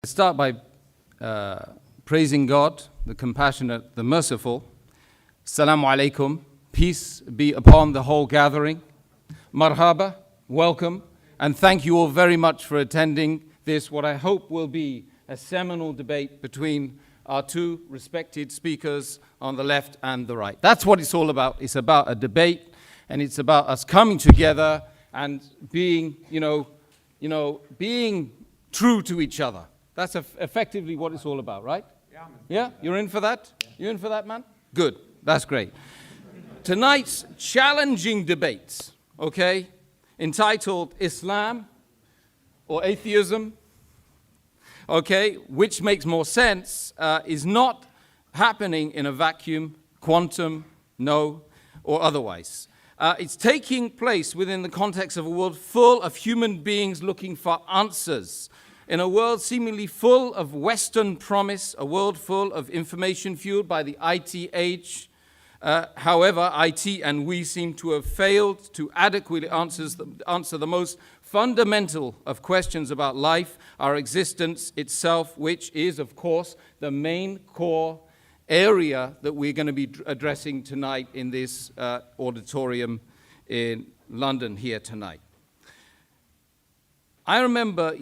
Start by praising God, the compassionate, the merciful. Assalamu alaikum. Peace be upon the whole gathering. Marhaba, welcome, and thank you all very much for attending this, what I hope will be a seminal debate between our two respected speakers on the left and the right. That's what it's all about. It's about a debate, and it's about us coming together and being, being true to each other. That's effectively what it's all about, right? Yeah? You're in for that? You in for that, man? Good. That's great. Tonight's challenging debate, okay, entitled Islam or Atheism, okay, which makes more sense, is not happening in a vacuum, quantum, no, or otherwise. It's taking place within the context of a world full of human beings looking for answers. In a world seemingly full of Western promise, a world full of information fueled by the IT age. However, IT and we seem to have failed to adequately answer the most fundamental of questions about life, our existence itself, which is, of course, the main core area that we're going to be addressing tonight in this auditorium in London here tonight. I remember,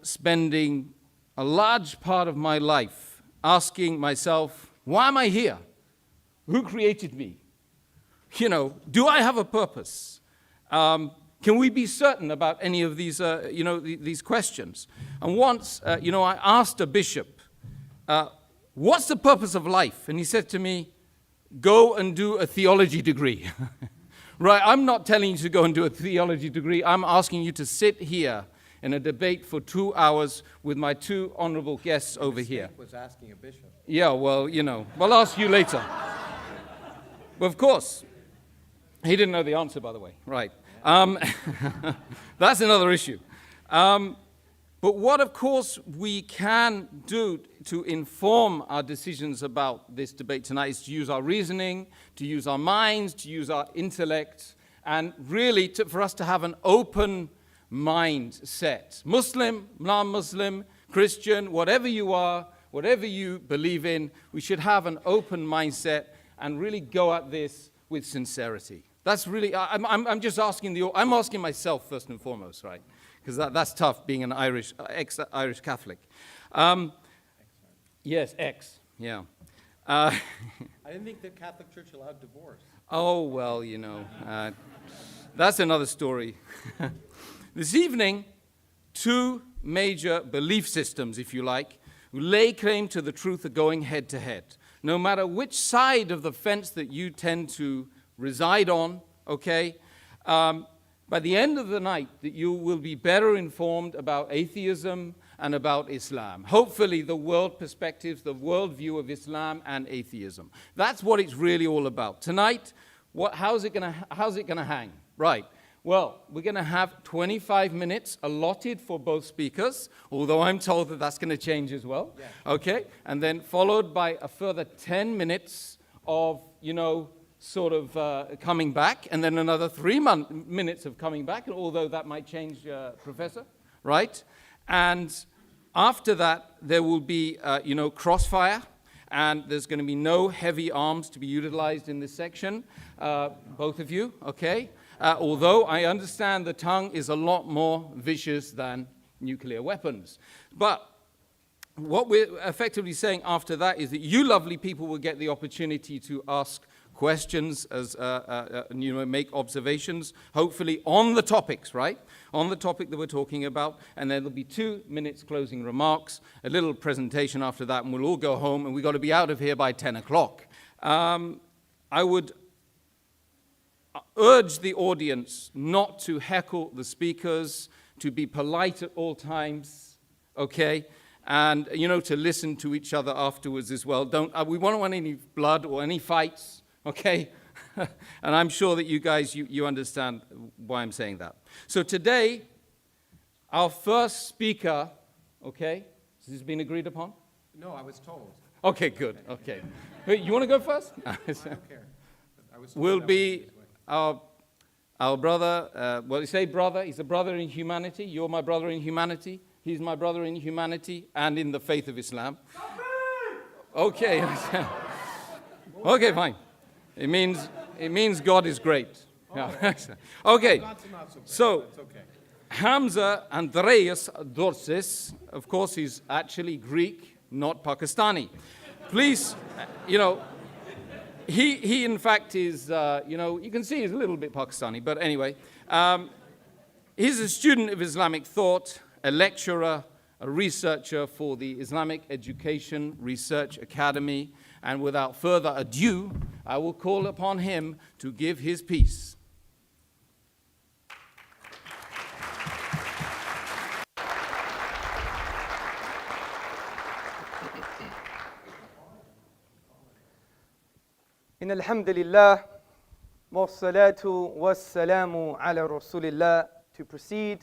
spending a large part of my life asking myself, why am I here? Who created me? Do I have a purpose? Can we be certain about any of these, these questions? And once, I asked a bishop, what's the purpose of life? And he said to me, go and do a theology degree. Right, I'm not telling you to go and do a theology degree. I'm asking you to sit here in a debate for 2 hours with my two honorable guests over here. Was asking a bishop. Yeah, well, I'll ask you later. But of course, he didn't know the answer, by the way. Right. That's another issue. But what, of course, we can do to inform our decisions about this debate tonight is to use our reasoning, to use our minds, to use our intellect, and really for us to have an open mindset. Muslim, non-Muslim, Christian, whatever you are, whatever you believe in, we should have an open mindset and really go at this with sincerity. That's really, I'm just asking I'm asking myself first and foremost, right? Because that's tough being an ex-Irish Catholic. Yes, yeah. I didn't think the Catholic Church allowed divorce. Oh, well, that's another story. This evening, two major belief systems, if you like, who lay claim to the truth are going head to head. No matter which side of the fence that you tend to reside on, okay, by the end of the night, that you will be better informed about atheism and about Islam. Hopefully, the world perspectives, the world view of Islam and atheism. That's what it's really all about. Tonight, how's it gonna hang? Right. Well, we're going to have 25 minutes allotted for both speakers, although I'm told that that's going to change as well. Yeah. Okay? And then followed by a further 10 minutes of, coming back, and then another 3 minutes of coming back, although that might change, Professor, right? And after that, there will be, crossfire, and there's going to be no heavy arms to be utilized in this section, both of you, okay? Although I understand the tongue is a lot more vicious than nuclear weapons. But what we're effectively saying after that is that you lovely people will get the opportunity to ask questions, make observations, hopefully on the topics, right? On the topic that we're talking about. And then there'll be 2 minutes closing remarks, a little presentation after that, and we'll all go home, and we've got to be out of here by 10 o'clock. I would urge the audience not to heckle the speakers, to be polite at all times, okay? And, to listen to each other afterwards as well. We don't want any blood or any fights, okay? And I'm sure that you guys, you understand why I'm saying that. So today, our first speaker, okay? Has this been agreed upon? No, I was told. Okay, good, okay. Wait, you want to go first? I don't care. Will be our brother, you say brother, he's a brother in humanity. You're my brother in humanity. He's my brother in humanity and in the faith of Islam. Okay. Okay, fine. It means God is great. Yeah. Okay. So, Hamza Andreas Tzortzis, of course, he's actually Greek, not Pakistani. Please, he in fact is, you can see he's a little bit Pakistani, but anyway. He's a student of Islamic thought, a lecturer, a researcher for the Islamic Education Research Academy, and without further ado, I will call upon him to give his piece. إن الحمد لله والصلاة والسلام على رسول الله. To proceed,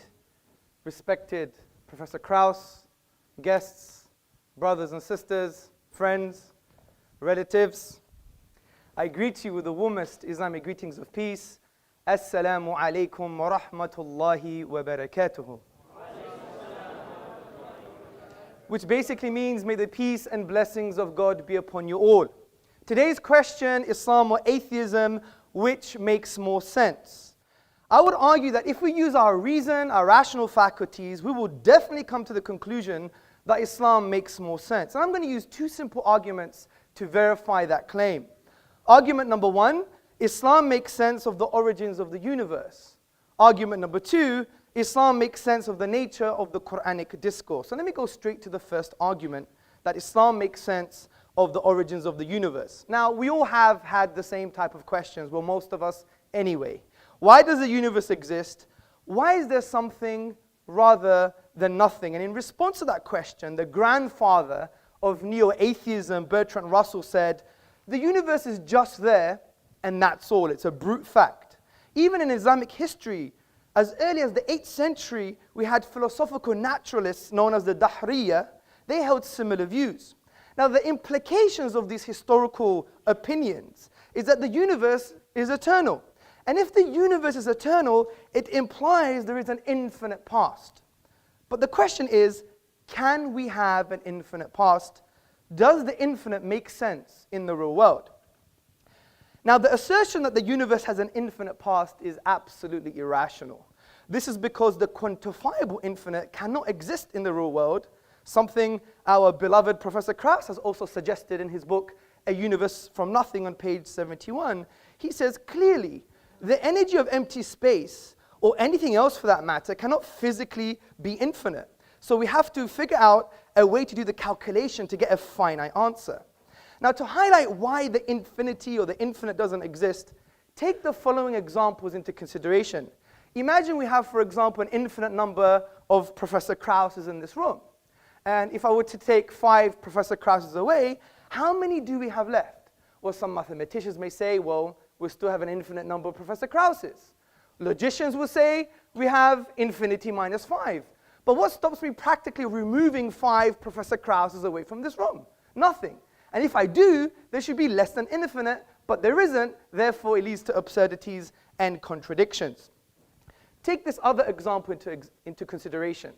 respected Professor Krauss, guests, brothers and sisters, friends, relatives, I greet you with the warmest Islamic greetings of peace. Assalamu alaikum wa rahmatullahi wa barakatuhu. Which basically means, may the peace and blessings of God be upon you all. Today's question, Islam or atheism, which makes more sense? I would argue that if we use our reason, our rational faculties, we will definitely come to the conclusion that Islam makes more sense. And I'm going to use two simple arguments to verify that claim. Argument number one, Islam makes sense of the origins of the universe. Argument number two, Islam makes sense of the nature of the Quranic discourse. So let me go straight to the first argument, that Islam makes sense of the origins of the universe. Now, we all have had the same type of questions, well, most of us anyway. Why does the universe exist? Why is there something rather than nothing? And in response to that question, the grandfather of neo-atheism, Bertrand Russell, said, the universe is just there, and that's all. It's a brute fact. Even in Islamic history, as early as the 8th century, we had philosophical naturalists known as the Dahriya. They held similar views. Now, the implications of these historical opinions is that the universe is eternal. And if the universe is eternal, it implies there is an infinite past. But the question is, can we have an infinite past? Does the infinite make sense in the real world? Now, the assertion that the universe has an infinite past is absolutely irrational. This is because the quantifiable infinite cannot exist in the real world, something our beloved Professor Krauss has also suggested in his book, A Universe from Nothing, on page 71. He says clearly, the energy of empty space, or anything else for that matter, cannot physically be infinite. So we have to figure out a way to do the calculation to get a finite answer. Now, to highlight why the infinity or the infinite doesn't exist, take the following examples into consideration. Imagine we have, for example, an infinite number of Professor Krausses in this room. And if I were to take 5 Professor Krausses away, how many do we have left? Well, some mathematicians may say, well, we still have an infinite number of Professor Krausses. Logicians will say, we have infinity minus 5. But what stops me practically removing 5 Professor Krausses away from this room? Nothing. And if I do, there should be less than infinite, but there isn't, therefore it leads to absurdities and contradictions. Take this other example into consideration.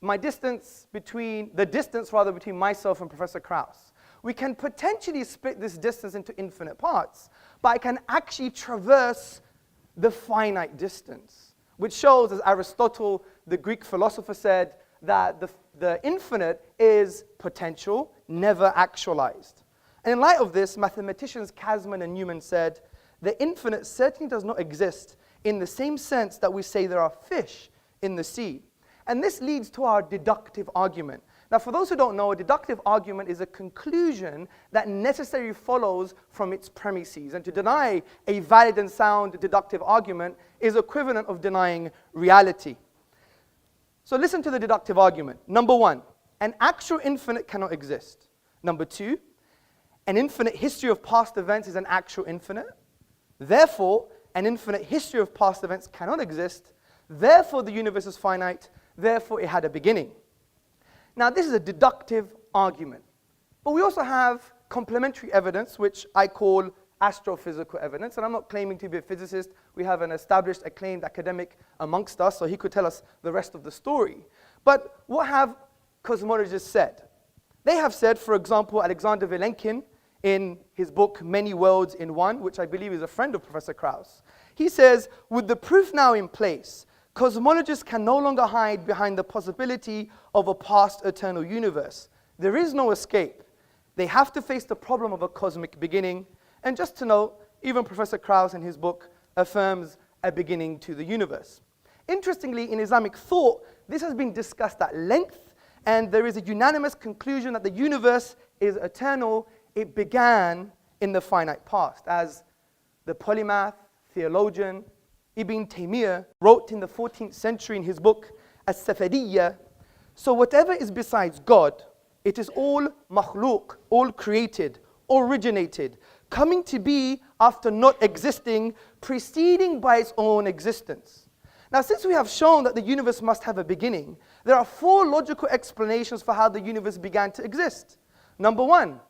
The distance between myself and Professor Krauss. We can potentially split this distance into infinite parts, but I can actually traverse the finite distance, which shows, as Aristotle, the Greek philosopher, said, that the infinite is potential, never actualized. And in light of this, mathematicians Kasman and Newman said, the infinite certainly does not exist in the same sense that we say there are fish in the sea. And this leads to our deductive argument. Now, for those who don't know, a deductive argument is a conclusion that necessarily follows from its premises. And to deny a valid and sound deductive argument is equivalent of denying reality. So listen to the deductive argument. Number 1, an actual infinite cannot exist. Number 2, an infinite history of past events is an actual infinite. Therefore, an infinite history of past events cannot exist. Therefore, the universe is finite. Therefore, it had a beginning. Now, this is a deductive argument. But we also have complementary evidence, which I call astrophysical evidence. And I'm not claiming to be a physicist. We have an established, acclaimed academic amongst us, so he could tell us the rest of the story. But what have cosmologists said? They have said, for example, Alexander Vilenkin, in his book, Many Worlds in One, which I believe is a friend of Professor Krauss, he says, with the proof now in place, cosmologists can no longer hide behind the possibility of a past eternal universe. There is no escape. They have to face the problem of a cosmic beginning. And just to note, even Professor Krauss in his book affirms a beginning to the universe. Interestingly, in Islamic thought, this has been discussed at length, and there is a unanimous conclusion that the universe is eternal. It began in the finite past, as the polymath, theologian, Ibn Taymiyyah wrote in the 14th century in his book, As-Safadiyya, so whatever is besides God, it is all makhluk, all created, originated, coming to be after not existing, preceding by its own existence. Now, since we have shown that the universe must have a beginning, there are 4 logical explanations for how the universe began to exist. Number 1,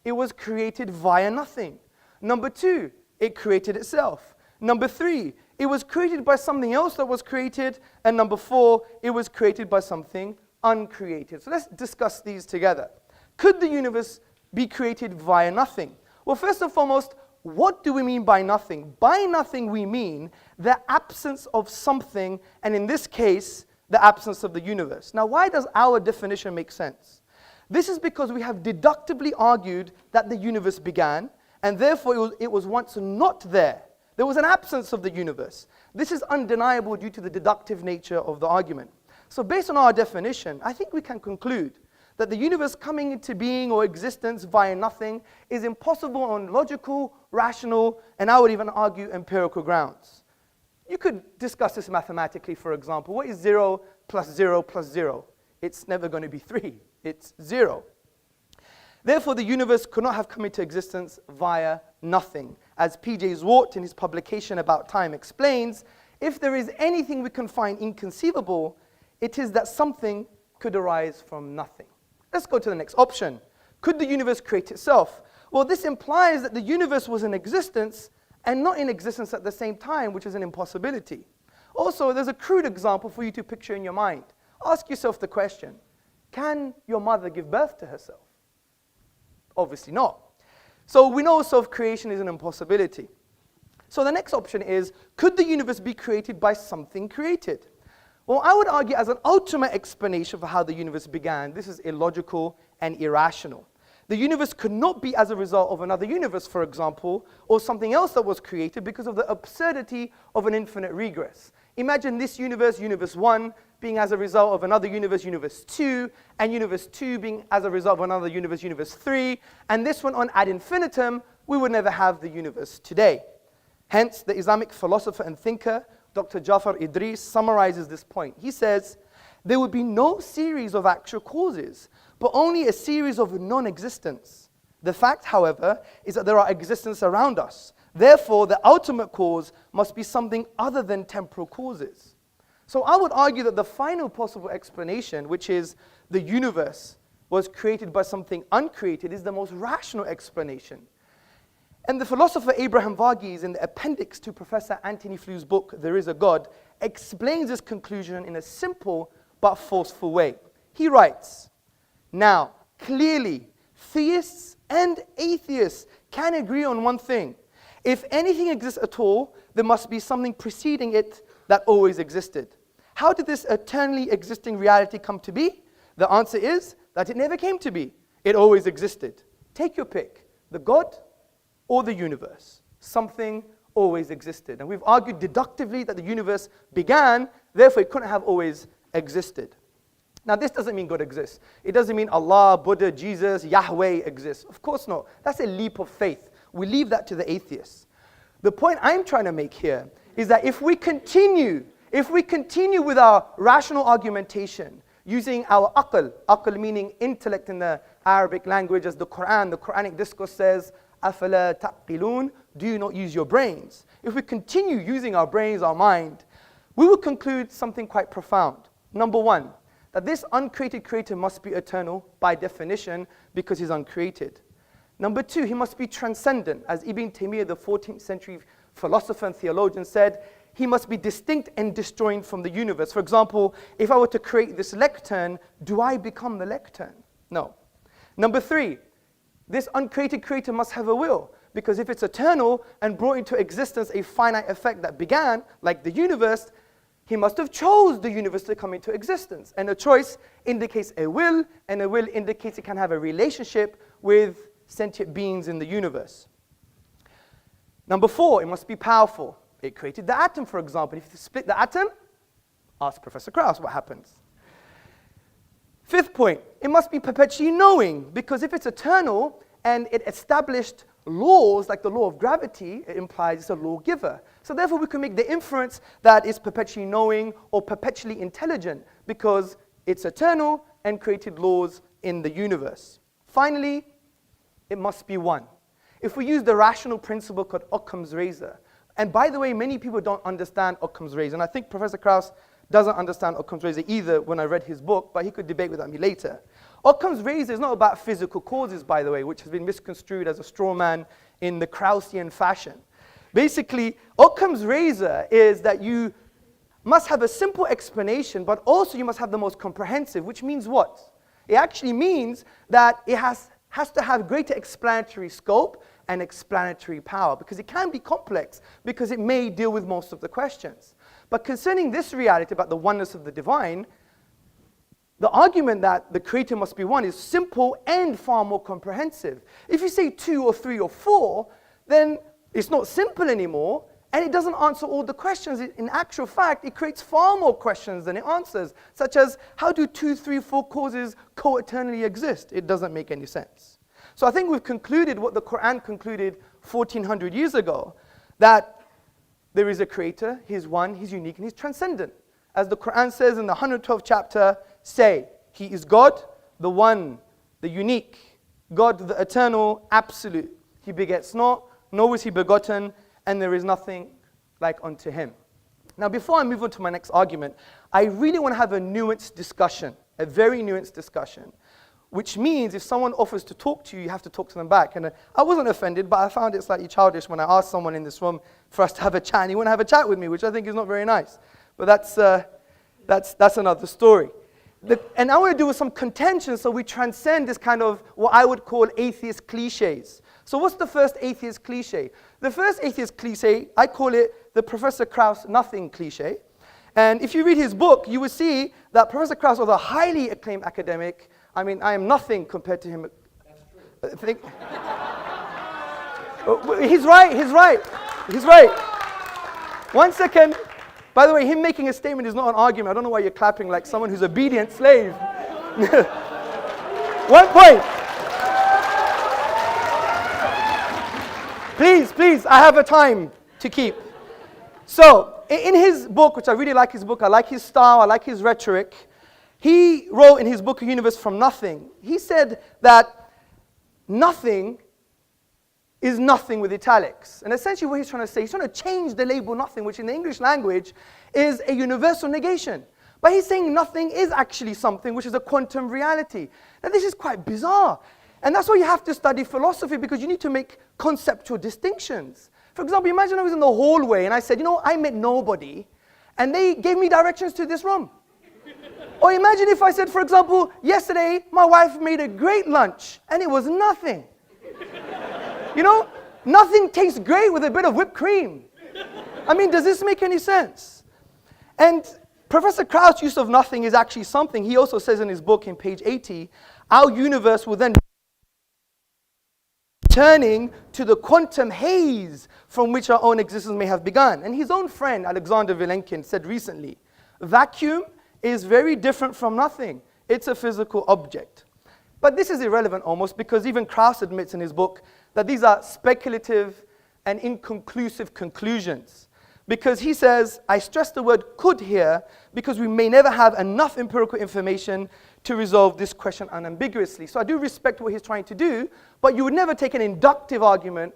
it was created via nothing. Number 2, it created itself. Number 3, it was created by something else that was created. And number 4, it was created by something uncreated. So let's discuss these together. Could the universe be created via nothing? Well, first and foremost, what do we mean by nothing? By nothing we mean the absence of something, and in this case, the absence of the universe. Now, why does our definition make sense? This is because we have deductively argued that the universe began, and therefore it was once not there. There was an absence of the universe. This is undeniable due to the deductive nature of the argument. So based on our definition, I think we can conclude that the universe coming into being or existence via nothing is impossible on logical, rational, and I would even argue empirical grounds. You could discuss this mathematically, for example. What is 0 plus 0 plus 0? It's never going to be 3. It's 0. Therefore, the universe could not have come into existence via nothing. As P.J. Zwart in his publication About Time explains, if there is anything we can find inconceivable, it is that something could arise from nothing. Let's go to the next option. Could the universe create itself? Well, this implies that the universe was in existence and not in existence at the same time, which is an impossibility. Also, there's a crude example for you to picture in your mind. Ask yourself the question, can your mother give birth to herself? Obviously not. So we know self-creation is an impossibility. So the next option is, could the universe be created by something created? Well, I would argue as an ultimate explanation for how the universe began, this is illogical and irrational. The universe could not be as a result of another universe, for example, or something else that was created because of the absurdity of an infinite regress. Imagine this universe, universe 1, being as a result of another universe, universe 2, and universe 2 being as a result of another universe, universe 3, and this went on ad infinitum, we would never have the universe today. Hence, the Islamic philosopher and thinker, Dr. Jafar Idris, summarizes this point. He says, there would be no series of actual causes, but only a series of non-existence. The fact, however, is that there are existence around us. Therefore, the ultimate cause must be something other than temporal causes. So I would argue that the final possible explanation, which is the universe was created by something uncreated, is the most rational explanation. And the philosopher Abraham Varghese, in the appendix to Professor Anthony Fleur's book, There Is a God, explains this conclusion in a simple but forceful way. He writes, now, clearly, theists and atheists can agree on one thing. If anything exists at all, there must be something preceding it that always existed. How did this eternally existing reality come to be? The answer is that it never came to be. It always existed. Take your pick, the God or the universe. Something always existed. And we've argued deductively that the universe began, therefore it couldn't have always existed. Now, this doesn't mean God exists. It doesn't mean Allah, Buddha, Jesus, Yahweh exists. Of course not. That's a leap of faith. We leave that to the atheists. The point I'm trying to make here is that if we continue with our rational argumentation, using our aql meaning intellect in the Arabic language, as the Quranic discourse says, أَفَلَا تَعْقِلُونَ, do you not use your brains? If we continue using our brains, our mind, we will conclude something quite profound. Number one, that this uncreated creator must be eternal by definition because he's uncreated. Number two, he must be transcendent. As Ibn Taymiyyah, the 14th century philosopher and theologian, said, he must be distinct and disjoint from the universe. For example, if I were to create this lectern, do I become the lectern? No. Number 3, this uncreated creator must have a will, because if it's eternal and brought into existence a finite effect that began, like the universe, he must have chose the universe to come into existence. And a choice indicates a will, and a will indicates it can have a relationship with sentient beings in the universe. Number 4, it must be powerful. It created the atom, for example. If you split the atom, ask Professor Krauss what happens. 5th point, it must be perpetually knowing, because if it's eternal and it established laws like the law of gravity, it implies it's a lawgiver. So therefore we can make the inference that it's perpetually knowing or perpetually intelligent, because it's eternal and created laws in the universe. Finally, it must be one. If we use the rational principle called Occam's razor, and by the way, many people don't understand Occam's razor, and I think Professor Krauss doesn't understand Occam's razor either when I read his book, but he could debate with me later. Occam's razor is not about physical causes, by the way, which has been misconstrued as a straw man in the Kraussian fashion. Basically, Occam's razor is that you must have a simple explanation, but also you must have the most comprehensive, which means what? It actually means that it has to have greater explanatory scope and explanatory power, because it can be complex, because it may deal with most of the questions. But concerning this reality about the oneness of the divine, the argument that the creator must be one is simple and far more comprehensive. If you say 2 or 3 or 4, then it's not simple anymore, and it doesn't answer all the questions. In actual fact, it creates far more questions than it answers, such as, how do 2, 3, 4 causes co-eternally exist? It doesn't make any sense. So I think we've concluded what the Quran concluded 1400 years ago, that there is a creator, he's one, he's unique, and he's transcendent. As the Quran says in the 112th chapter, say, he is God, the one, the unique, God, the eternal, absolute. He begets not, nor is he begotten, and there is nothing like unto him. Now, before I move on to my next argument, I really want to have a nuanced discussion, a very nuanced discussion, which means if someone offers to talk to you, you have to talk to them back. And I wasn't offended, but I found it slightly childish when I asked someone in this room for us to have a chat, and he wouldn't have a chat with me, which I think is not very nice. But that's another story. And I want to do with some contention so we transcend this kind of what I would call atheist cliches. So what's the first atheist cliche? The first atheist cliche, I call it the Professor Krauss nothing cliche. And if you read his book, you will see that Professor Krauss was a highly acclaimed academic. I mean, I am nothing compared to him. That's true. He's right. 1 second. By the way, him making a statement is not an argument. I don't know why you're clapping like someone who's obedient slave. 1 point. Please, I have a time to keep. So, in his book, which I really like his book, I like his style, I like his rhetoric, he wrote in his book, A Universe from Nothing, he said that nothing is nothing with italics. And essentially what he's trying to say, he's trying to change the label nothing, which in the English language is a universal negation. But he's saying nothing is actually something, which is a quantum reality. Now this is quite bizarre. And that's why you have to study philosophy, because you need to make conceptual distinctions. For example, imagine I was in the hallway and I said, I met nobody, and they gave me directions to this room. Or imagine if I said, for example, yesterday my wife made a great lunch, and it was nothing. Nothing tastes great with a bit of whipped cream. I mean, does this make any sense? And Professor Krauss' use of nothing is actually something. He also says in his book, in page 80, our universe will then turning to the quantum haze from which our own existence may have begun. And his own friend, Alexander Vilenkin, said recently, vacuum is very different from nothing. It's a physical object. But this is irrelevant almost, because even Krauss admits in his book that these are speculative and inconclusive conclusions. Because he says, I stress the word could here, because we may never have enough empirical information to resolve this question unambiguously. So I do respect what he's trying to do, but you would never take an inductive argument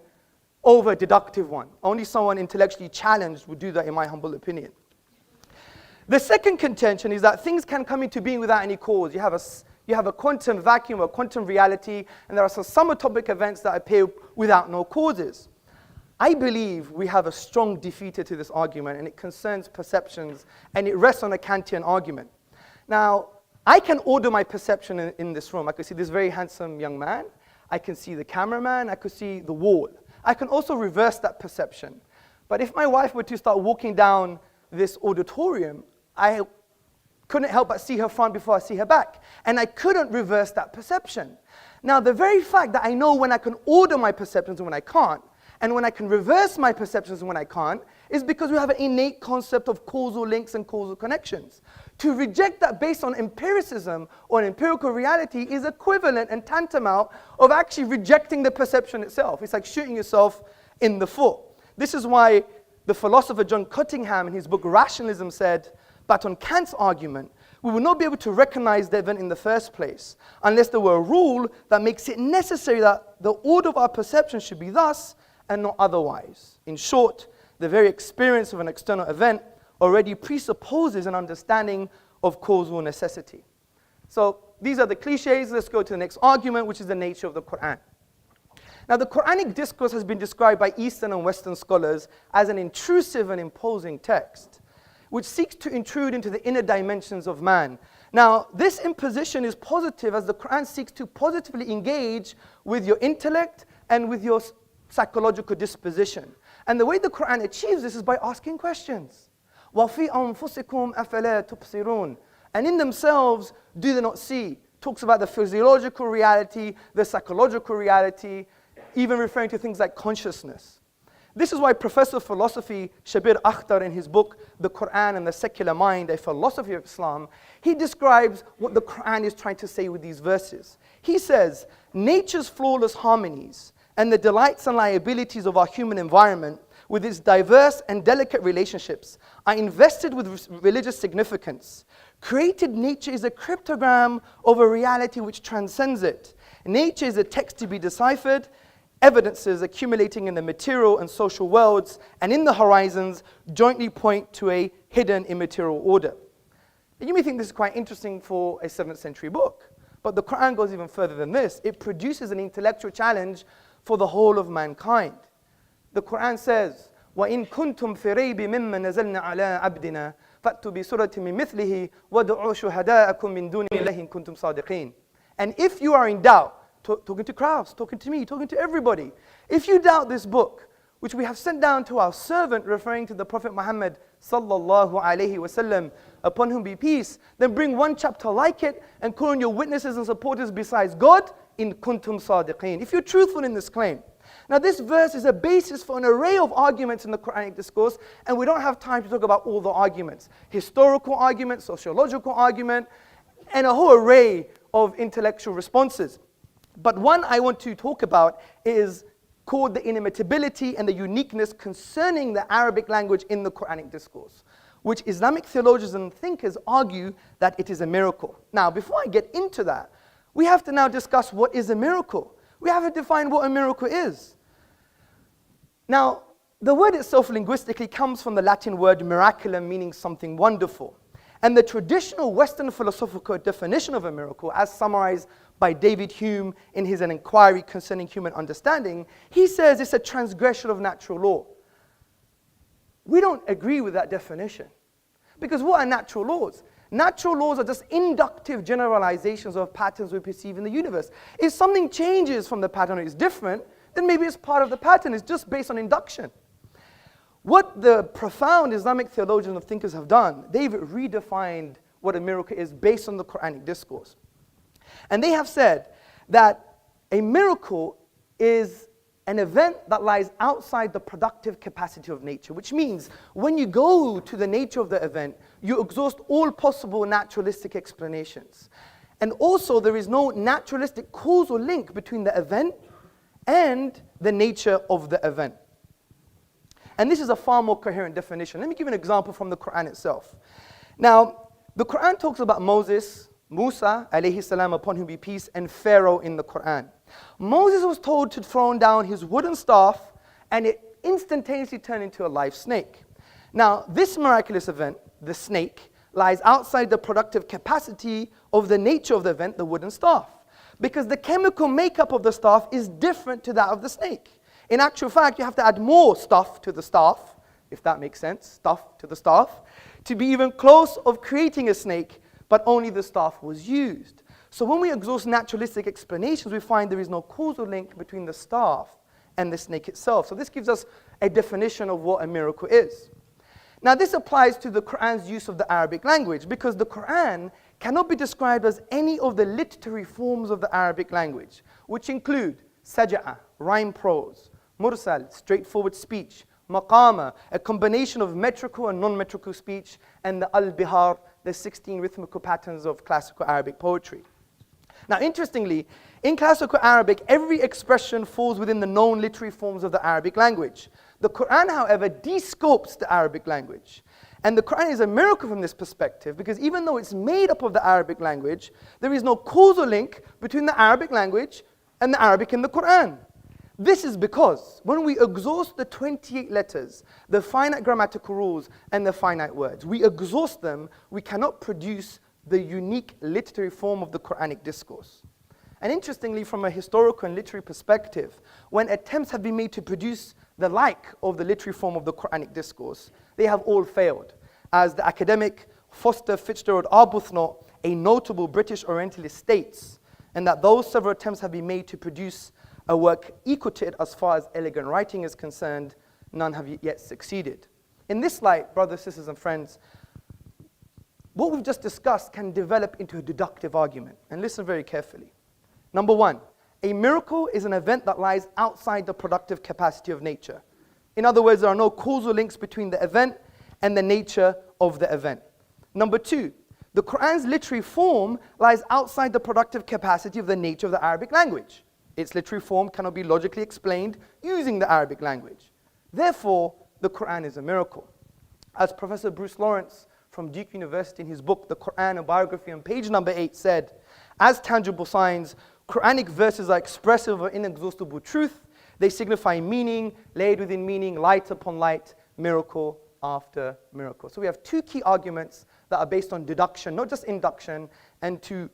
over a deductive one. Only someone intellectually challenged would do that, in my humble opinion. The second contention is that things can come into being without any cause. You have a quantum vacuum, a quantum reality, and there are some subatomic events that appear without no causes. I believe we have a strong defeater to this argument, and it concerns perceptions, and it rests on a Kantian argument. Now, I can order my perception in this room. I could see this very handsome young man. I can see the cameraman. I could see the wall. I can also reverse that perception. But if my wife were to start walking down this auditorium, I couldn't help but see her front before I see her back. And I couldn't reverse that perception. Now, the very fact that I know when I can order my perceptions and when I can't, and when I can reverse my perceptions and when I can't, is because we have an innate concept of causal links and causal connections. To reject that based on empiricism or an empirical reality is equivalent and tantamount of actually rejecting the perception itself. It's like shooting yourself in the foot. This is why the philosopher John Cottingham in his book Rationalism said, but on Kant's argument, we will not be able to recognize the event in the first place unless there were a rule that makes it necessary that the order of our perception should be thus and not otherwise. In short, the very experience of an external event already presupposes an understanding of causal necessity. So these are the cliches. Let's go to the next argument, which is the nature of the Quran. Now, the Quranic discourse has been described by Eastern and Western scholars as an intrusive and imposing text, which seeks to intrude into the inner dimensions of man. Now, this imposition is positive as the Quran seeks to positively engage with your intellect and with your psychological disposition. And the way the Quran achieves this is by asking questions. وَفِي أَنفُسِكُمْ أَفَلَا تُبْصِرُونَ. And in themselves, do they not see? Talks about the physiological reality, the psychological reality, even referring to things like consciousness. This is why Professor of Philosophy Shabir Akhtar, in his book, The Quran and the Secular Mind, A Philosophy of Islam, he describes what the Quran is trying to say with these verses. He says, nature's flawless harmonies and the delights and liabilities of our human environment, with its diverse and delicate relationships, are invested with religious significance. Created nature is a cryptogram of a reality which transcends it. Nature is a text to be deciphered, evidences accumulating in the material and social worlds and in the horizons jointly point to a hidden immaterial order. And you may think this is quite interesting for a 7th century book, but the Quran goes even further than this. It produces an intellectual challenge for the whole of mankind. The Quran says, وَإِن كُنْتُمْ فِي رَيْبٍ مِّمَّا نَزَلْنَا عَلَىٰ عَبْدِنَا فَأْتُوا بِسُورَةٍ مِّن مِّثْلِهِ وَادْعُوا شُهَدَاءَكُم مِّن دُونِ اللَّهِ إِن كُنتُمْ صَادِقِينَ. And if you are in doubt, talking to Krauss, talking to me, talking to everybody, if you doubt this book, which we have sent down to our servant, referring to the Prophet Muhammad sallallahu alaihi wasallam, upon whom be peace, then bring one chapter like it and call on your witnesses and supporters besides God, in kuntum sadiqeen, if you're truthful in this claim. Now this verse is a basis for an array of arguments in the Quranic discourse, and we don't have time to talk about all the arguments. Historical argument, sociological argument, and a whole array of intellectual responses. But one I want to talk about is called the inimitability and the uniqueness concerning the Arabic language in the Quranic discourse, which Islamic theologians and thinkers argue that it is a miracle. Now, before I get into that, we have to now discuss what is a miracle. We have to define what a miracle is. Now, the word itself linguistically comes from the Latin word miraculum, meaning something wonderful. And the traditional Western philosophical definition of a miracle, as summarized by David Hume in his An Inquiry Concerning Human Understanding, he says it's a transgression of natural law. We don't agree with that definition. Because what are natural laws? Natural laws are just inductive generalizations of patterns we perceive in the universe. If something changes from the pattern or is different, then maybe it's part of the pattern. It's just based on induction. What the profound Islamic theologians and thinkers have done, they've redefined what a miracle is based on the Quranic discourse. And they have said that a miracle is an event that lies outside the productive capacity of nature, which means when you go to the nature of the event, you exhaust all possible naturalistic explanations. And also, there is no naturalistic causal link between the event and the nature of the event. And this is a far more coherent definition. Let me give you an example from the Quran itself. Now, the Quran talks about Moses, Musa, alayhi salam, upon whom be peace, and Pharaoh in the Quran. Moses was told to throw down his wooden staff, and it instantaneously turned into a live snake. Now, this miraculous event, the snake, lies outside the productive capacity of the nature of the event, the wooden staff, because the chemical makeup of the staff is different to that of the snake. In actual fact, you have to add more stuff to the staff, if that makes sense, stuff to the staff, to be even close of creating a snake, but only the staff was used. So when we exhaust naturalistic explanations, we find there is no causal link between the staff and the snake itself. So this gives us a definition of what a miracle is. Now this applies to the Quran's use of the Arabic language, because the Quran cannot be described as any of the literary forms of the Arabic language, which include saj'a, rhyme prose, mursal, straightforward speech, maqama, a combination of metrical and non-metrical speech, and the al-bihar, the 16 rhythmical patterns of classical Arabic poetry. Now interestingly, in classical Arabic, every expression falls within the known literary forms of the Arabic language. The Quran, however, descopes the Arabic language. And the Quran is a miracle from this perspective, because even though it's made up of the Arabic language, there is no causal link between the Arabic language and the Arabic in the Quran. This is because when we exhaust the 28 letters, the finite grammatical rules, and the finite words, we exhaust them, we cannot produce the unique literary form of the Quranic discourse. And interestingly, from a historical and literary perspective, when attempts have been made to produce the like of the literary form of the Quranic discourse, they have all failed. As the academic Foster Fitzgerald Arbuthnot, a notable British Orientalist, states, and that those several attempts have been made to produce a work equal to it as far as elegant writing is concerned, none have yet succeeded. In this light, brothers, sisters, and friends, what we've just discussed can develop into a deductive argument. And listen very carefully. Number one, a miracle is an event that lies outside the productive capacity of nature. In other words, there are no causal links between the event and the nature of the event. Number two, the Quran's literary form lies outside the productive capacity of the nature of the Arabic language. Its literary form cannot be logically explained using the Arabic language. Therefore, the Quran is a miracle. As Professor Bruce Lawrence from Duke University in his book, The Quran, a Biography, on page number 8 said, as tangible signs, Quranic verses are expressive of inexhaustible truth. They signify meaning, layered within meaning, light upon light, miracle after miracle. So we have two key arguments that are based on deduction, not just induction. And to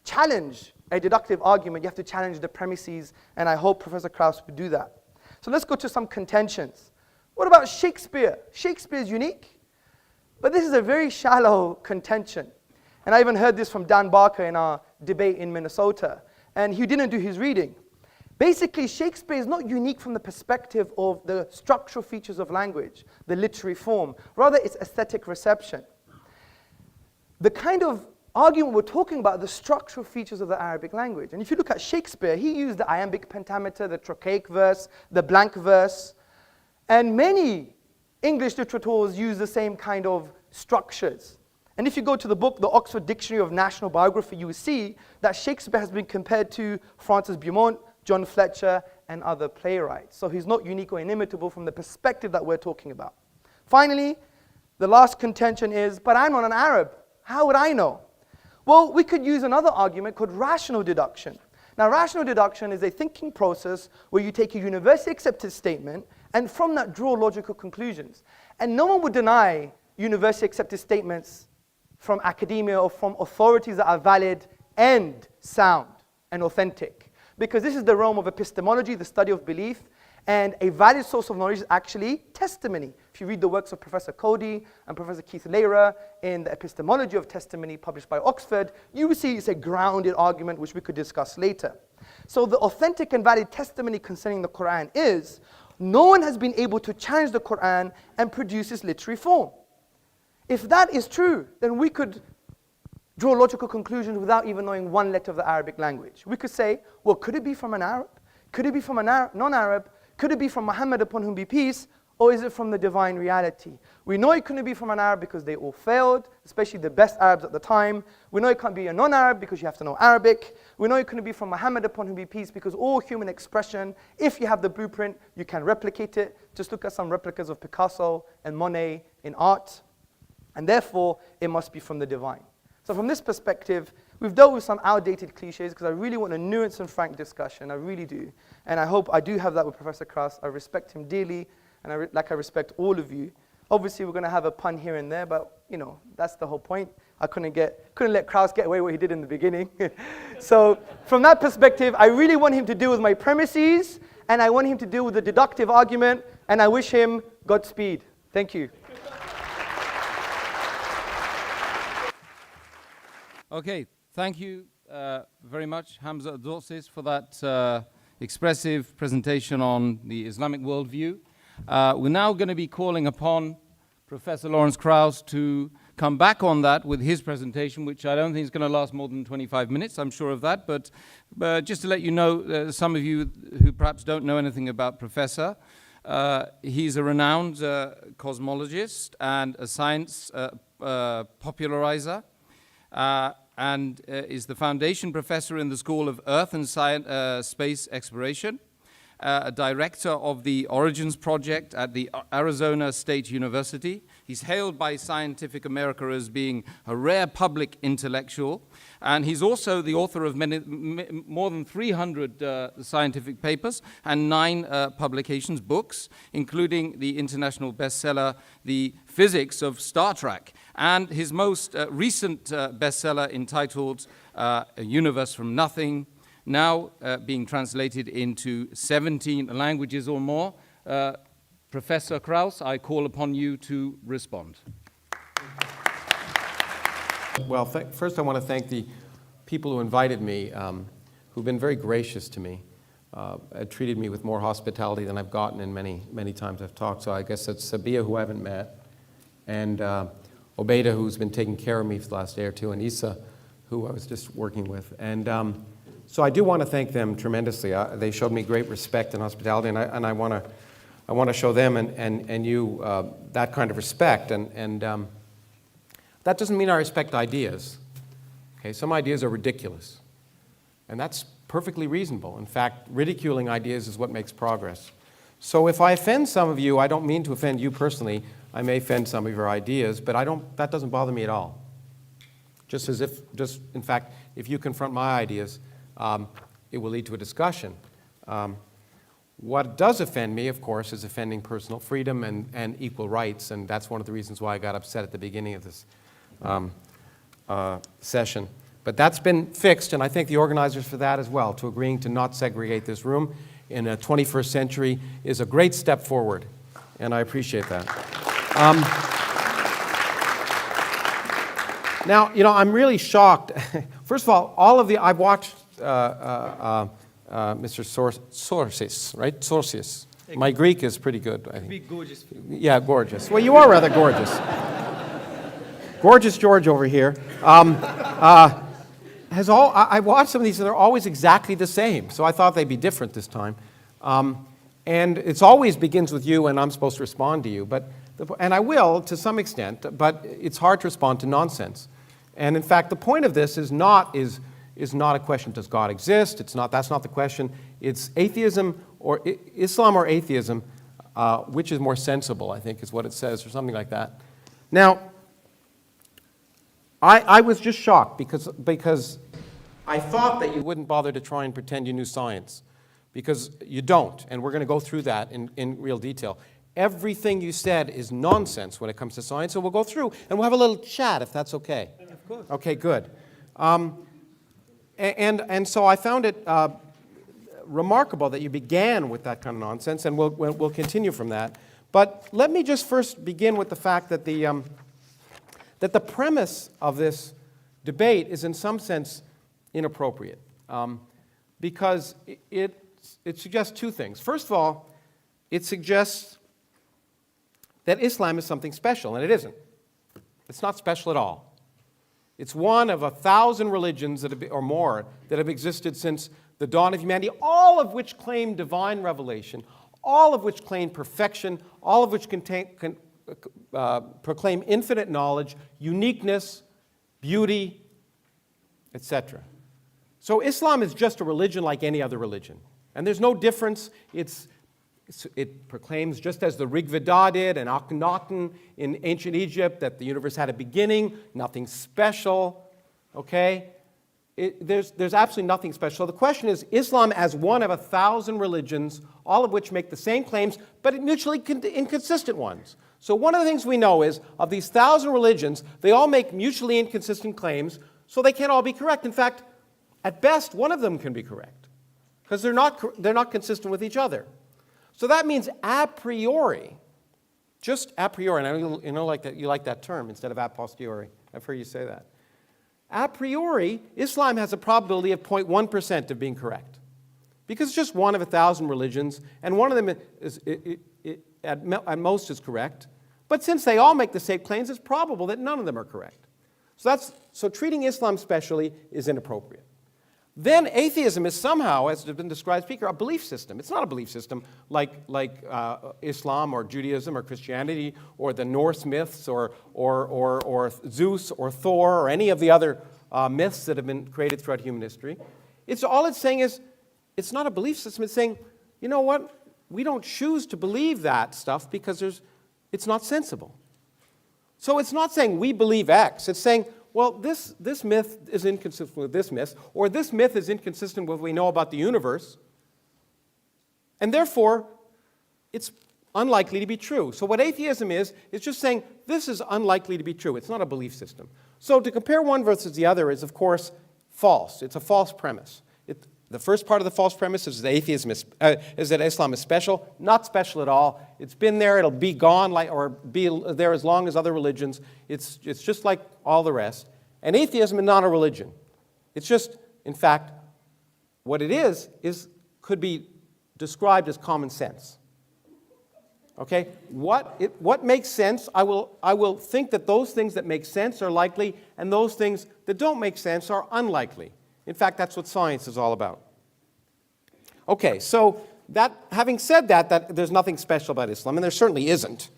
challenge a deductive argument, you have to challenge the premises, and I hope Professor Krauss would do that. So let's go to some contentions. What about Shakespeare? Shakespeare is unique, but this is a very shallow contention. And I even heard this from Dan Barker in our debate in Minnesota, and he didn't do his reading. Basically, Shakespeare is not unique from the perspective of the structural features of language, the literary form. Rather, it's aesthetic reception. The kind of argument we're talking about are the structural features of the Arabic language. And if you look at Shakespeare, he used the iambic pentameter, the trochaic verse, the blank verse. And many English literateurs use the same kind of structures. And if you go to the book, the Oxford Dictionary of National Biography, you will see that Shakespeare has been compared to Francis Beaumont, John Fletcher, and other playwrights. So he's not unique or inimitable from the perspective that we're talking about. Finally, the last contention is, but I'm not an Arab. How would I know? Well, we could use another argument called rational deduction. Now, rational deduction is a thinking process where you take a universally accepted statement and from that draw logical conclusions. And no one would deny universally accepted statements from academia or from authorities that are valid and sound and authentic. Because this is the realm of epistemology, the study of belief, and a valid source of knowledge is actually testimony. If you read the works of Professor Cody and Professor Keith Lehrer in the epistemology of testimony published by Oxford, you will see it's a grounded argument which we could discuss later. So the authentic and valid testimony concerning the Quran is, no one has been able to challenge the Quran and produce its literary form. If that is true, then we could draw logical conclusions without even knowing one letter of the Arabic language. We could say, well, could it be from an Arab? Could it be from a non-Arab? Could it be from Muhammad, upon whom be peace? Or is it from the divine reality? We know it couldn't be from an Arab because they all failed, especially the best Arabs at the time. We know it can't be a non-Arab because you have to know Arabic. We know it couldn't be from Muhammad, upon whom be peace, because all human expression, if you have the blueprint, you can replicate it. Just look at some replicas of Picasso and Monet in art. And therefore, it must be from the divine. So from this perspective, we've dealt with some outdated cliches because I really want a nuanced and frank discussion. I really do. And I hope I do have that with Professor Krauss. I respect him dearly, and I respect all of you. Obviously, we're going to have a pun here and there, but you know, that's the whole point. I couldn't let Krauss get away with what he did in the beginning. So from that perspective, I really want him to deal with my premises and I want him to deal with the deductive argument, and I wish him Godspeed. Thank you. Okay, thank you very much, Hamza Tzortzis, for that expressive presentation on the Islamic worldview. We're now going to be calling upon Professor Lawrence Krauss to come back on that with his presentation, which I don't think is going to last more than 25 minutes, I'm sure of that. But just to let you know, some of you who perhaps don't know anything about Professor, he's a renowned cosmologist and a science popularizer, and is the foundation professor in the School of Earth and Space Exploration, a director of the Origins Project at the Arizona State University. He's hailed by Scientific America as being a rare public intellectual, and he's also the author of more than 300 scientific papers and 9 publications, books, including the international bestseller, The Physics of Star Trek, and his most recent bestseller entitled A Universe from Nothing, now being translated into 17 languages or more. Professor Krauss, I call upon you to respond. Well, first I want to thank the people who invited me, who've been very gracious to me, treated me with more hospitality than I've gotten in many times I've talked. So I guess it's Sabia, who I haven't met, and Obeida, who's been taking care of me for the last day or two, and Isa, who I was just working with. And so I do want to thank them tremendously. They showed me great respect and hospitality, and I want to show them and you that kind of respect. And that doesn't mean I respect ideas. Okay, some ideas are ridiculous, and that's perfectly reasonable. In fact, ridiculing ideas is what makes progress. So if I offend some of you, I don't mean to offend you personally. I may offend some of your ideas, but that doesn't bother me at all. In fact, if you confront my ideas, it will lead to a discussion. What does offend me, of course, is offending personal freedom and equal rights, and that's one of the reasons why I got upset at the beginning of this session. But that's been fixed, and I thank the organizers for that as well. To agreeing to not segregate this room in a 21st century is a great step forward, and I appreciate that. Now, I'm really shocked. First of all I've watched Mr. Tzortzis, right? Tzortzis. My Greek is pretty good, I think. Be gorgeous. Yeah, gorgeous. Well, you are rather gorgeous. Gorgeous George over here. I watched some of these, and they're always exactly the same. So I thought they'd be different this time. And it always begins with you, and I'm supposed to respond to you. And I will, to some extent, but it's hard to respond to nonsense. And in fact, the point of this is not a question, does God exist? That's not the question. It's atheism or Islam or atheism, which is more sensible, I think is what it says, or something like that. Now, I was just shocked because I thought that you wouldn't bother to try and pretend you knew science, because you don't, and we're going to go through that in real detail. Everything you said is nonsense when it comes to science, so we'll go through, and we'll have a little chat, if that's okay. Of course. Okay, good. And so I found it remarkable that you began with that kind of nonsense, and we'll continue from that. But let me just first begin with the fact that the premise of this debate is in some sense inappropriate, because it suggests two things. First of all, it suggests that Islam is something special, and it isn't. It's not special at all. It's one of 1,000 religions or more that have existed since the dawn of humanity, all of which claim divine revelation, all of which claim perfection, all of which proclaim infinite knowledge, uniqueness, beauty, etc. So Islam is just a religion like any other religion. And there's no difference. It proclaims, just as the Rig Veda did and Akhenaten in ancient Egypt, that the universe had a beginning, nothing special, okay? There's absolutely nothing special. So the question is, Islam as one of 1,000 religions, all of which make the same claims, but mutually inconsistent ones. So one of the things we know is, of these 1,000 religions, they all make mutually inconsistent claims, so they can't all be correct. In fact, at best, one of them can be correct. because they're not consistent with each other. So that means a priori, just a priori, and I know like that, you like that term instead of a posteriori. I've heard you say that. A priori, Islam has a probability of 0.1% of being correct. Because it's just one of 1,000 religions, and one of them is, at most is correct. But since they all make the same claims, it's probable that none of them are correct. So treating Islam specially is inappropriate. Then atheism is somehow, as has been described, a belief system. It's not a belief system like Islam or Judaism or Christianity or the Norse myths or Zeus or Thor or any of the other myths that have been created throughout human history. All it's saying is, it's not a belief system. It's saying, you know what? We don't choose to believe that stuff because it's not sensible. So it's not saying we believe X. It's saying, well, this myth is inconsistent with this myth, or this myth is inconsistent with what we know about the universe, and therefore, it's unlikely to be true. So what atheism is just saying, this is unlikely to be true. It's not a belief system. So to compare one versus the other is, of course, false. It's a false premise. The first part of the false premise is that Islam is special. Not special at all. It's been there. It'll be gone, or be there as long as other religions. It's just like all the rest. And atheism is not a religion. It's just, in fact, what it is could be described as common sense. Okay? What makes sense? I will think that those things that make sense are likely, and those things that don't make sense are unlikely. In fact, that's what science is all about. Okay, so having said that there's nothing special about Islam, and there certainly isn't.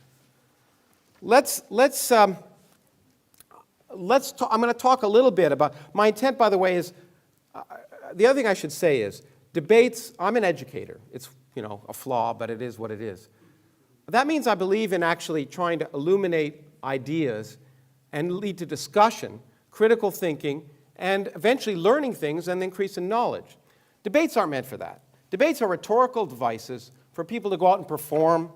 I'm going to talk a little bit about, my intent, by the way, is, the other thing I should say is, debates, I'm an educator. It's, a flaw, but it is what it is. That means I believe in actually trying to illuminate ideas and lead to discussion, critical thinking, and eventually learning things and increase in knowledge. Debates aren't meant for that. Debates are rhetorical devices for people to go out and perform,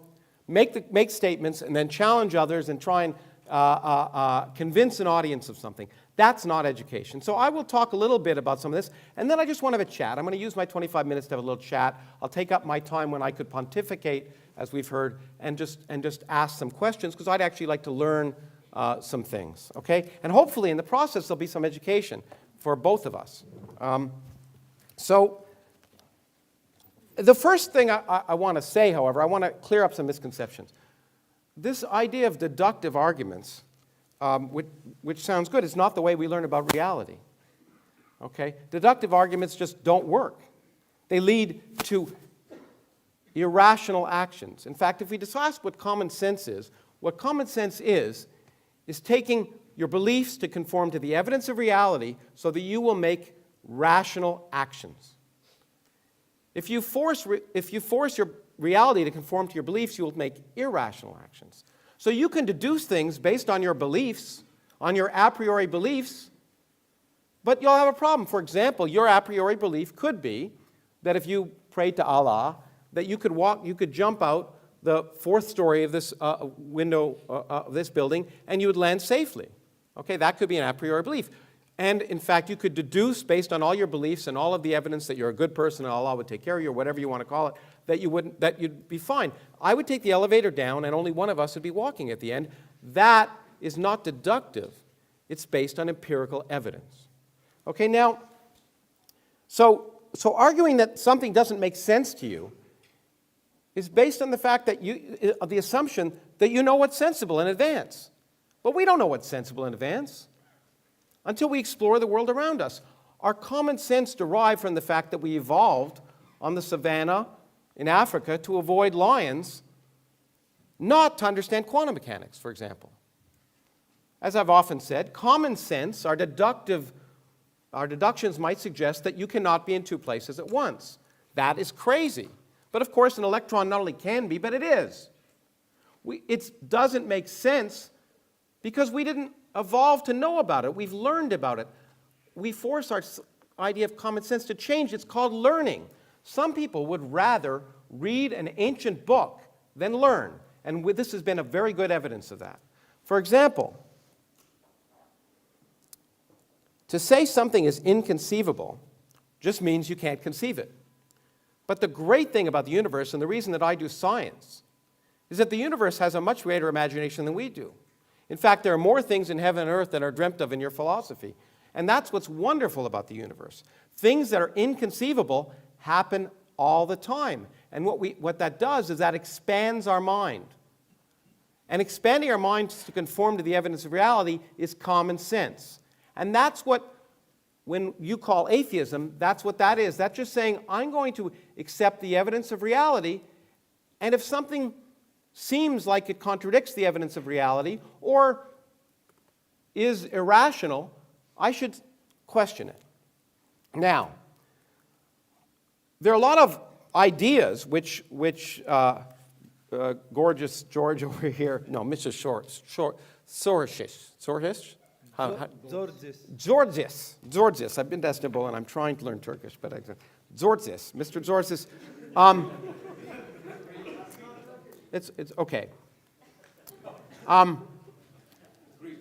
make statements, and then challenge others and try and convince an audience of something. That's not education. So I will talk a little bit about some of this, and then I just want to have a chat. I'm going to use my 25 minutes to have a little chat. I'll take up my time when I could pontificate, as we've heard, and just ask some questions, because I'd actually like to learn some things, okay? And hopefully in the process there'll be some education for both of us. So the first thing I want to say, however, I want to clear up some misconceptions. This idea of deductive arguments, which sounds good, is not the way we learn about reality, okay? Deductive arguments just don't work. They lead to irrational actions. In fact, if we discuss what common sense is taking your beliefs to conform to the evidence of reality so that you will make rational actions. If you force your reality to conform to your beliefs, you will make irrational actions. So you can deduce things based on your beliefs, on your a priori beliefs, but you'll have a problem. For example, your a priori belief could be that if you prayed to Allah, that you could jump out the fourth story of this window of this building, and you would land safely. Okay, that could be an a priori belief. And in fact, you could deduce, based on all your beliefs and all of the evidence that you're a good person and Allah would take care of you, or whatever you want to call it, that you'd be fine. I would take the elevator down, and only one of us would be walking at the end. That is not deductive. It's based on empirical evidence. Okay, now, so arguing that something doesn't make sense to you is based on the fact that the assumption that you know what's sensible in advance. But we don't know what's sensible in advance until we explore the world around us. Our common sense derived from the fact that we evolved on the savannah in Africa to avoid lions, not to understand quantum mechanics, for example. As I've often said, common sense, our deductions might suggest that you cannot be in two places at once. That is crazy. But of course, an electron not only can be, but it is. It doesn't make sense because we didn't evolve to know about it. We've learned about it. We force our idea of common sense to change. It's called learning. Some people would rather read an ancient book than learn. And this has been a very good evidence of that. For example, to say something is inconceivable just means you can't conceive it. But the great thing about the universe, and the reason that I do science, is that the universe has a much greater imagination than we do. In fact, there are more things in heaven and earth than are dreamt of in your philosophy. And that's what's wonderful about the universe. Things that are inconceivable happen all the time. And what that does is that expands our mind. And expanding our minds to conform to the evidence of reality is common sense. And that's what, when you call atheism, that's what that is. That's just saying, I'm going to accept the evidence of reality, and if something seems like it contradicts the evidence of reality or is irrational, I should question it. Now, there are a lot of ideas which gorgeous George over here, no, Mr. Tzortzis. Tzortzis. I've been to Istanbul and I'm trying to learn Turkish, but Tzortzis, Mr. Tzortzis. It's okay.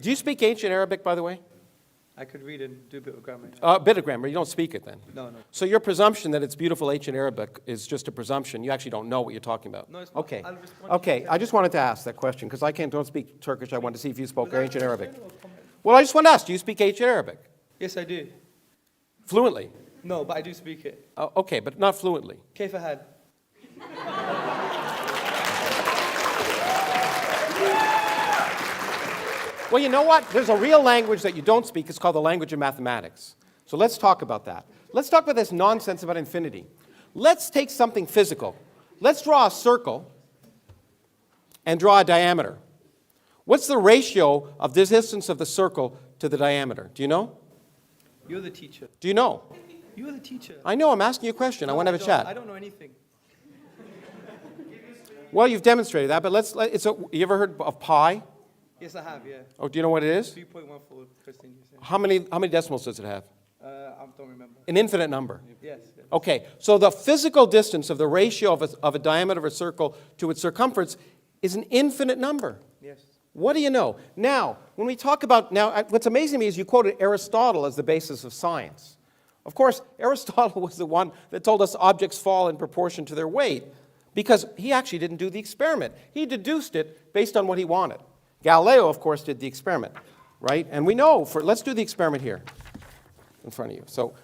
Do you speak ancient Arabic, by the way? I could read and do a bit of grammar. A bit of grammar. You don't speak it then? No. So your presumption that it's beautiful ancient Arabic is just a presumption. You actually don't know what you're talking about. No, it's not. Okay. I'll respond to Okay. you. I just wanted to ask that question because I don't speak Turkish. I wanted to see if you spoke ancient Arabic. Well, I just want to ask, do you speak ancient Arabic? Yes, I do. Fluently? No, but I do speak it. Okay, but not fluently. كيف حال? Well, you know what? There's a real language that you don't speak. It's called the language of mathematics. So let's talk about that. Let's talk about this nonsense about infinity. Let's take something physical. Let's draw a circle and draw a diameter. What's the ratio of the distance of the circle to the diameter? Do you know? You're the teacher. Do you know? You're the teacher. I know. I'm asking you a question. I want to have a chat. I don't know anything. Well, you've demonstrated that, but you ever heard of pi? Yes, I have, yeah. Oh, do you know what it is? 3.14 Christian, you say. How many decimals does it have? I don't remember. An infinite number. Yes. Okay, so the physical distance of the ratio of a diameter of a circle to its circumference is an infinite number. Yes. What do you know? Now, when we talk about, what's amazing to me is you quoted Aristotle as the basis of science. Of course, Aristotle was the one that told us objects fall in proportion to their weight because he actually didn't do the experiment. He deduced it based on what he wanted. Galileo, of course, did the experiment, right? And we know, let's do the experiment here in front of you. So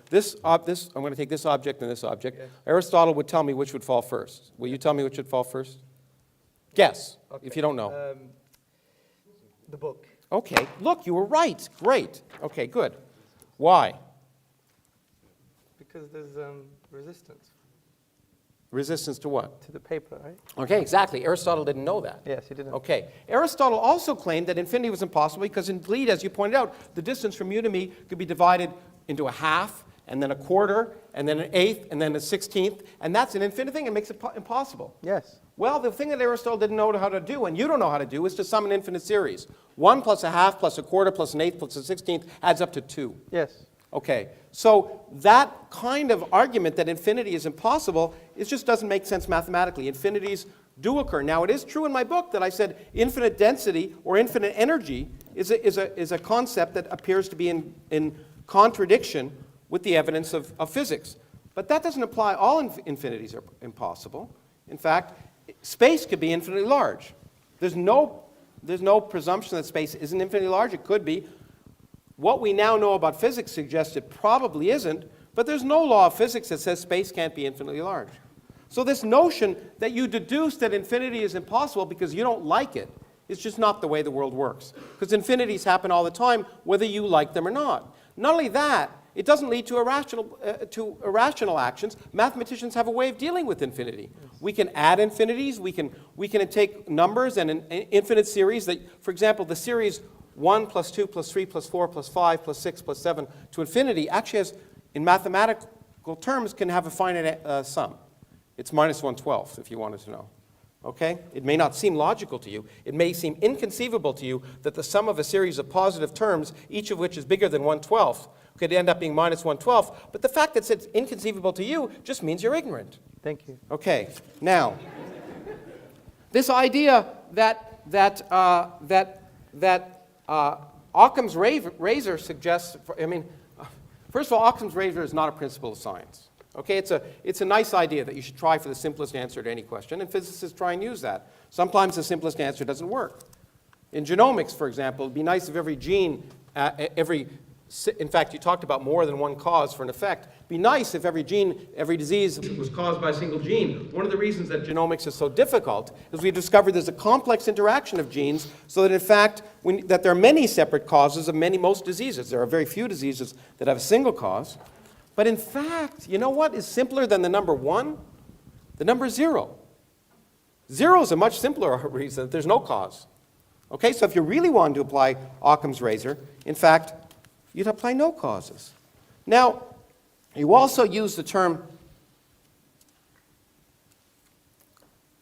I'm going to take this object and this object. Yes. Aristotle would tell me which would fall first. Will you tell me which would fall first? Guess, if you don't know. The book. Okay, look, you were right. Great. Okay, good. Why? Because there's resistance Resistance to what? to the paper, right? Okay, exactly. Aristotle didn't know that. Yes, he didn't. Okay. Aristotle also claimed that infinity was impossible because indeed, as you pointed out, the distance from you to me could be divided into a half, and then a quarter, and then an eighth, and then a 16th, and that's an infinite thing. It makes it impossible. Yes. Well, the thing that Aristotle didn't know how to do, and you don't know how to do, is to sum an infinite series. 1 plus a half plus a quarter plus an eighth plus a 16th adds up to 2. Yes. Okay, so that kind of argument that infinity is impossible, it just doesn't make sense mathematically. Infinities do occur. Now, it is true in my book that I said infinite density or infinite energy is a concept that appears to be in contradiction with the evidence of physics. But that doesn't apply. All infinities are impossible. In fact, space could be infinitely large. There's no presumption that space isn't infinitely large. It could be. What we now know about physics suggests it probably isn't, but there's no law of physics that says space can't be infinitely large. So this notion that you deduce that infinity is impossible because you don't like it is just not the way the world works. Because infinities happen all the time, whether you like them or not. Not only that, it doesn't lead to irrational actions. Mathematicians have a way of dealing with infinity. We can add infinities. We can take numbers and an infinite series that, for example, the series 1 plus 2 plus 3 plus 4 plus 5 plus 6 plus 7 to infinity actually has, in mathematical terms, can have a finite sum. It's minus 1/12, if you wanted to know. Okay? It may not seem logical to you. It may seem inconceivable to you that the sum of a series of positive terms, each of which is bigger than 1/12, could end up being minus 1/12. But the fact that it's inconceivable to you just means you're ignorant. Thank you. Okay. Now, this idea that Occam's razor suggests, first of all, Occam's razor is not a principle of science. Okay, it's a nice idea that you should try for the simplest answer to any question, and physicists try and use that. Sometimes the simplest answer doesn't work. In genomics, for example, it'd be nice if every gene, in fact, you talked about more than one cause for an effect. It'd be nice if every gene, every disease was caused by a single gene. One of the reasons that genomics is so difficult is we discovered there's a complex interaction of genes, so that in fact, that there are many separate causes of most diseases. There are very few diseases that have a single cause. But in fact, you know what is simpler than the number 1? The number 0. 0 is a much simpler reason that there's no cause. Okay, so if you really wanted to apply Occam's razor, in fact, you'd apply no causes. Now, you also use the term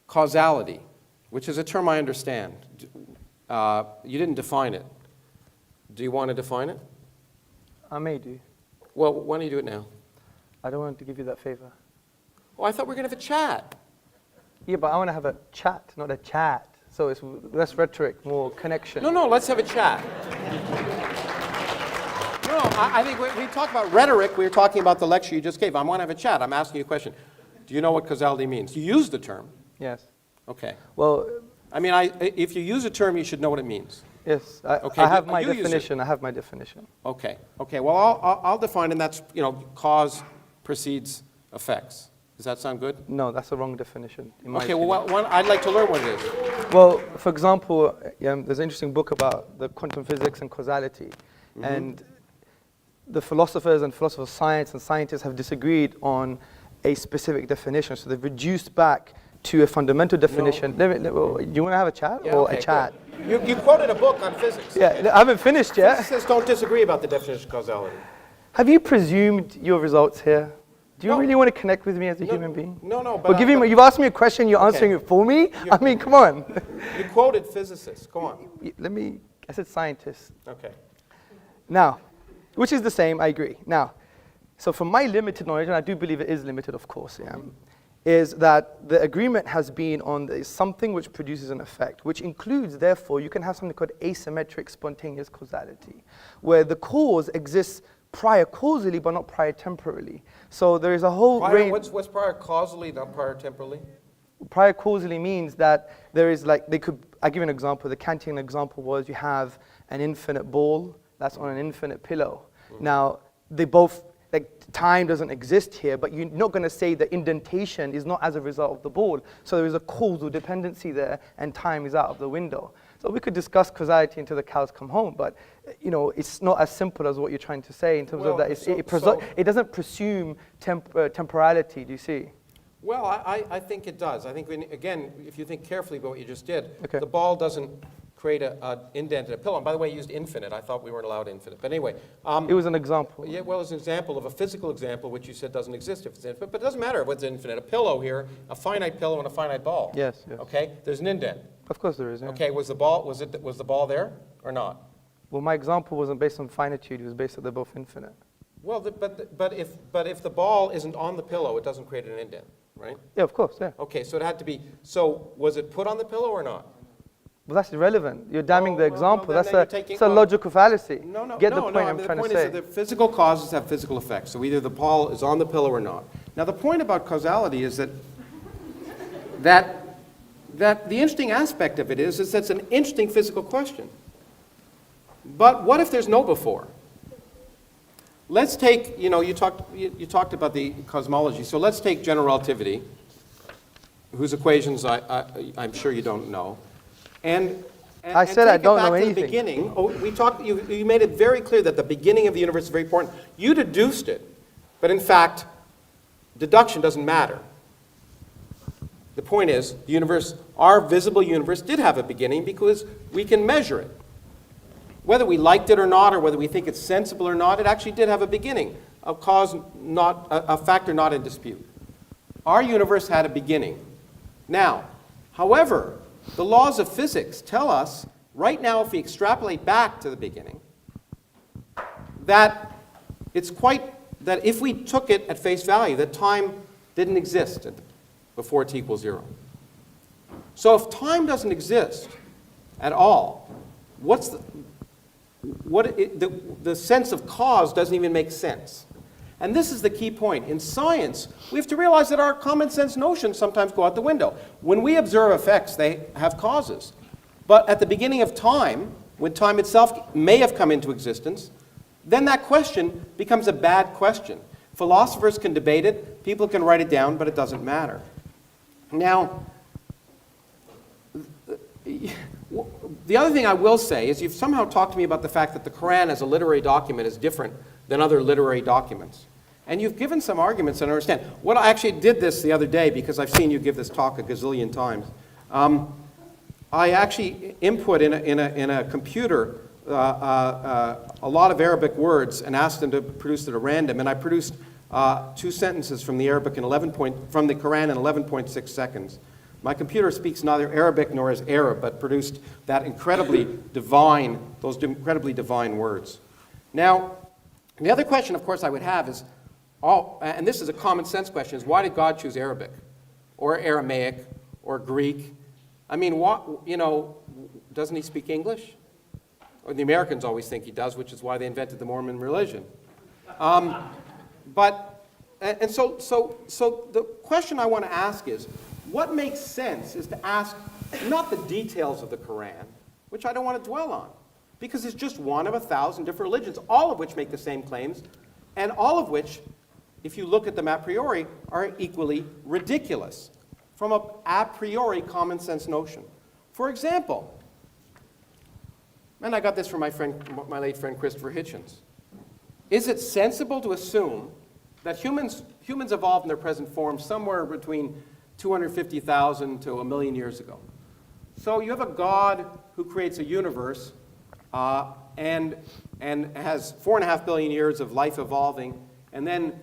causality, which is a term I understand. You didn't define it. Do you want to define it? I may do. Well, why don't you do it now? I don't want to give you that favor. Oh, I thought we were going to have a chat. Yeah, but I want to have a chat, not a chat. So it's less rhetoric, more connection. No, let's have a chat. No, I think when we talk about rhetoric, we were talking about the lecture you just gave. I want to have a chat. I'm asking you a question. Do you know what causality means? You use the term. Yes. Okay. Well, I mean, if you use a term, you should know what it means. yes, Okay, I have but my you use it. definition. I have my definition. Okay. Well, I'll define, and that's, cause precedes effects. Does that sound good? No, that's the wrong definition. In my Okay, opinion. well, I'd like to learn what it is. Well, for example, there's an interesting book about the quantum physics and causality. And the philosophers and philosophers of science and scientists have disagreed on a specific definition. So they've reduced back to a fundamental definition. Do you want to have a chat or okay, a chat? good. You quoted a book on physics. Yeah, I haven't finished yet. Physicists don't disagree about the definition of causality. Have you presumed your results here? Do you No. really want to connect with me as a human being? No, but... Well, you've asked me a question, you're answering it for me? I mean, come on. You quoted physicists. Go on. I said scientists. Okay. Now, which is the same, I agree. Now, so from my limited knowledge, and I do believe it is limited, of course, is that the agreement has been on something which produces an effect, which includes, therefore, you can have something called asymmetric spontaneous causality, where the cause exists prior causally, but not prior temporally. So there is a whole range. What's prior causally, not prior temporally? Prior causally means that there is I'll give you an example. The Kantian example was you have an infinite ball that's on an infinite pillow. Now, they both, time doesn't exist here, but you're not going to say the indentation is not as a result of the ball. So there is a causal dependency there, and time is out of the window. So we could discuss causality until the cows come home, but it's not as simple as what you're trying to say in terms of that. It doesn't presume temporality, do you see? Well, I think it does. I think, again, if you think carefully about what you just did, Okay. the ball doesn't create an indent in a pillow. And by the way, you used infinite. I thought we weren't allowed infinite. But anyway. It was an example. Yeah, well, it's an example of a physical example, which you said doesn't exist if it's infinite. But it doesn't matter if it's infinite. A pillow here, a finite pillow and a finite ball. Yes. Okay? There's an indent. Of course there is, yeah. Okay, was the ball there or not? Well, my example wasn't based on finitude, it was based on they're both infinite. Well, but if the ball isn't on the pillow, it doesn't create an indent, right? Yeah, of course, yeah. Okay, so it had to be, so was it put on the pillow or not? Well, that's irrelevant. You're damning the example. then you're That's a logical fallacy. Get the point I'm trying to say. The point is that the physical causes have physical effects. So either the ball is on the pillow or not. Now, the point about causality is that the interesting aspect of it is that it's an interesting physical question. But what if there's no before? Let's take, you talked about the cosmology. So let's take general relativity, whose equations I'm sure you don't know. And I said I don't know anything. The beginning. You made it very clear that the beginning of the universe is very important. You deduced it, but in fact, deduction doesn't matter. The point is, the universe, our visible universe, did have a beginning because we can measure it. Whether we liked it or not, or whether we think it's sensible or not, it actually did have a beginning, a factor not in dispute. Our universe had a beginning. Now, however, the laws of physics tell us, right now, if we extrapolate back to the beginning, that if we took it at face value, that time didn't exist before t equals 0. So if time doesn't exist at all, the sense of cause doesn't even make sense. And this is the key point. In science, we have to realize that our common sense notions sometimes go out the window. When we observe effects, they have causes. But at the beginning of time, when time itself may have come into existence, then that question becomes a bad question. Philosophers can debate it, people can write it down, but it doesn't matter. Now, the other thing I will say is you've somehow talked to me about the fact that the Quran as a literary document is different than other literary documents. And you've given some arguments that I understand. What I actually did this the other day because I've seen you give this talk a gazillion times. I actually input in a computer a lot of Arabic words and asked them to produce it at random. And I produced 2 sentences from the Arabic from the Quran in 11.6 seconds. My computer speaks neither Arabic nor is Arab, but produced those incredibly divine words. Now, the other question, of course, I would have is, and this is a common sense question, is why did God choose Arabic, or Aramaic, or Greek? I mean, doesn't he speak English? Or the Americans always think he does, which is why they invented the Mormon religion. So the question I want to ask is, what makes sense is to ask not the details of the Quran, which I don't want to dwell on, because it's just one of 1,000 different religions, all of which make the same claims, and all of which, if you look at them a priori, are equally ridiculous from a priori common sense notion. For example, and I got this from my late friend Christopher Hitchens, is it sensible to assume that humans evolved in their present form somewhere between 250,000 to 1 million years ago? So you have a God who creates a universe and has 4.5 billion years of life evolving, and then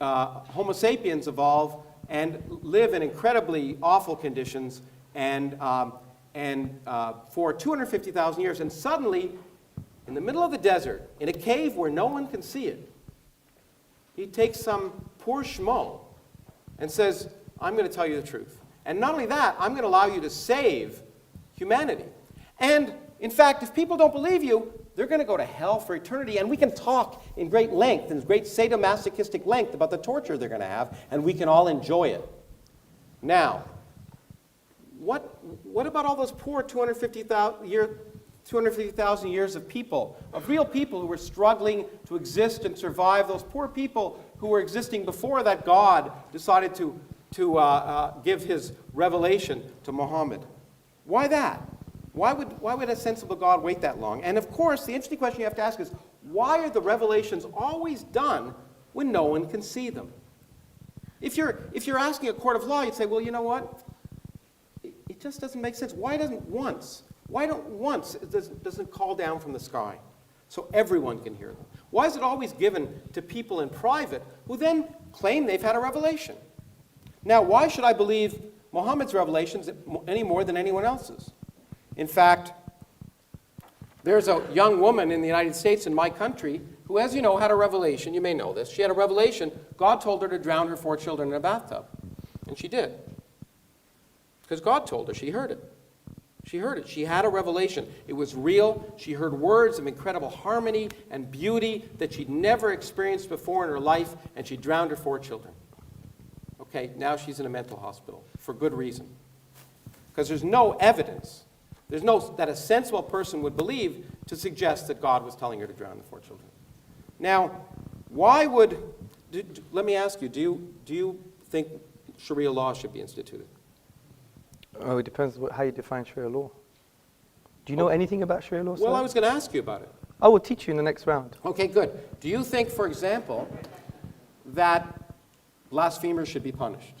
Homo sapiens evolve and live in incredibly awful conditions and for 250,000 years, and suddenly, in the middle of the desert, in a cave where no one can see it, he takes some poor schmo and says, I'm going to tell you the truth. And not only that, I'm going to allow you to save humanity. And in fact, if people don't believe you, they're going to go to hell for eternity. And we can talk in great length, in great sadomasochistic length about the torture they're going to have, and we can all enjoy it. Now, what about all those poor 250,000 years of people, of real people who were struggling to exist and survive, those poor people who were existing before that God decided to give his revelation to Muhammad? Why that? Why would a sensible God wait that long? And of course, the interesting question you have to ask is, why are the revelations always done when no one can see them? If you're asking a court of law, you'd say, well, you know what? It just doesn't make sense. Why don't once it doesn't call down from the sky so everyone can hear them? Why is it always given to people in private who then claim they've had a revelation? Now, why should I believe Muhammad's revelations any more than anyone else's? In fact, there's a young woman in the United States, in my country, who, as you know, had a revelation. You may know this. She had a revelation. God told her to drown her 4 children in a bathtub. And she did. Because God told her. She heard it. She heard it. She had a revelation. It was real. She heard words of incredible harmony and beauty that she'd never experienced before in her life, and she drowned her 4 children. Okay, now she's in a mental hospital for good reason. Because there's no evidence, that a sensible person would believe to suggest that God was telling her to drown the 4 children. Now, let me ask you, do you think Sharia law should be instituted? Oh, it depends how you define Sharia law. Do you know anything about Sharia law, sir? Well, I was going to ask you about it. I will teach you in the next round. Okay, good. Do you think, for example, that blasphemers should be punished?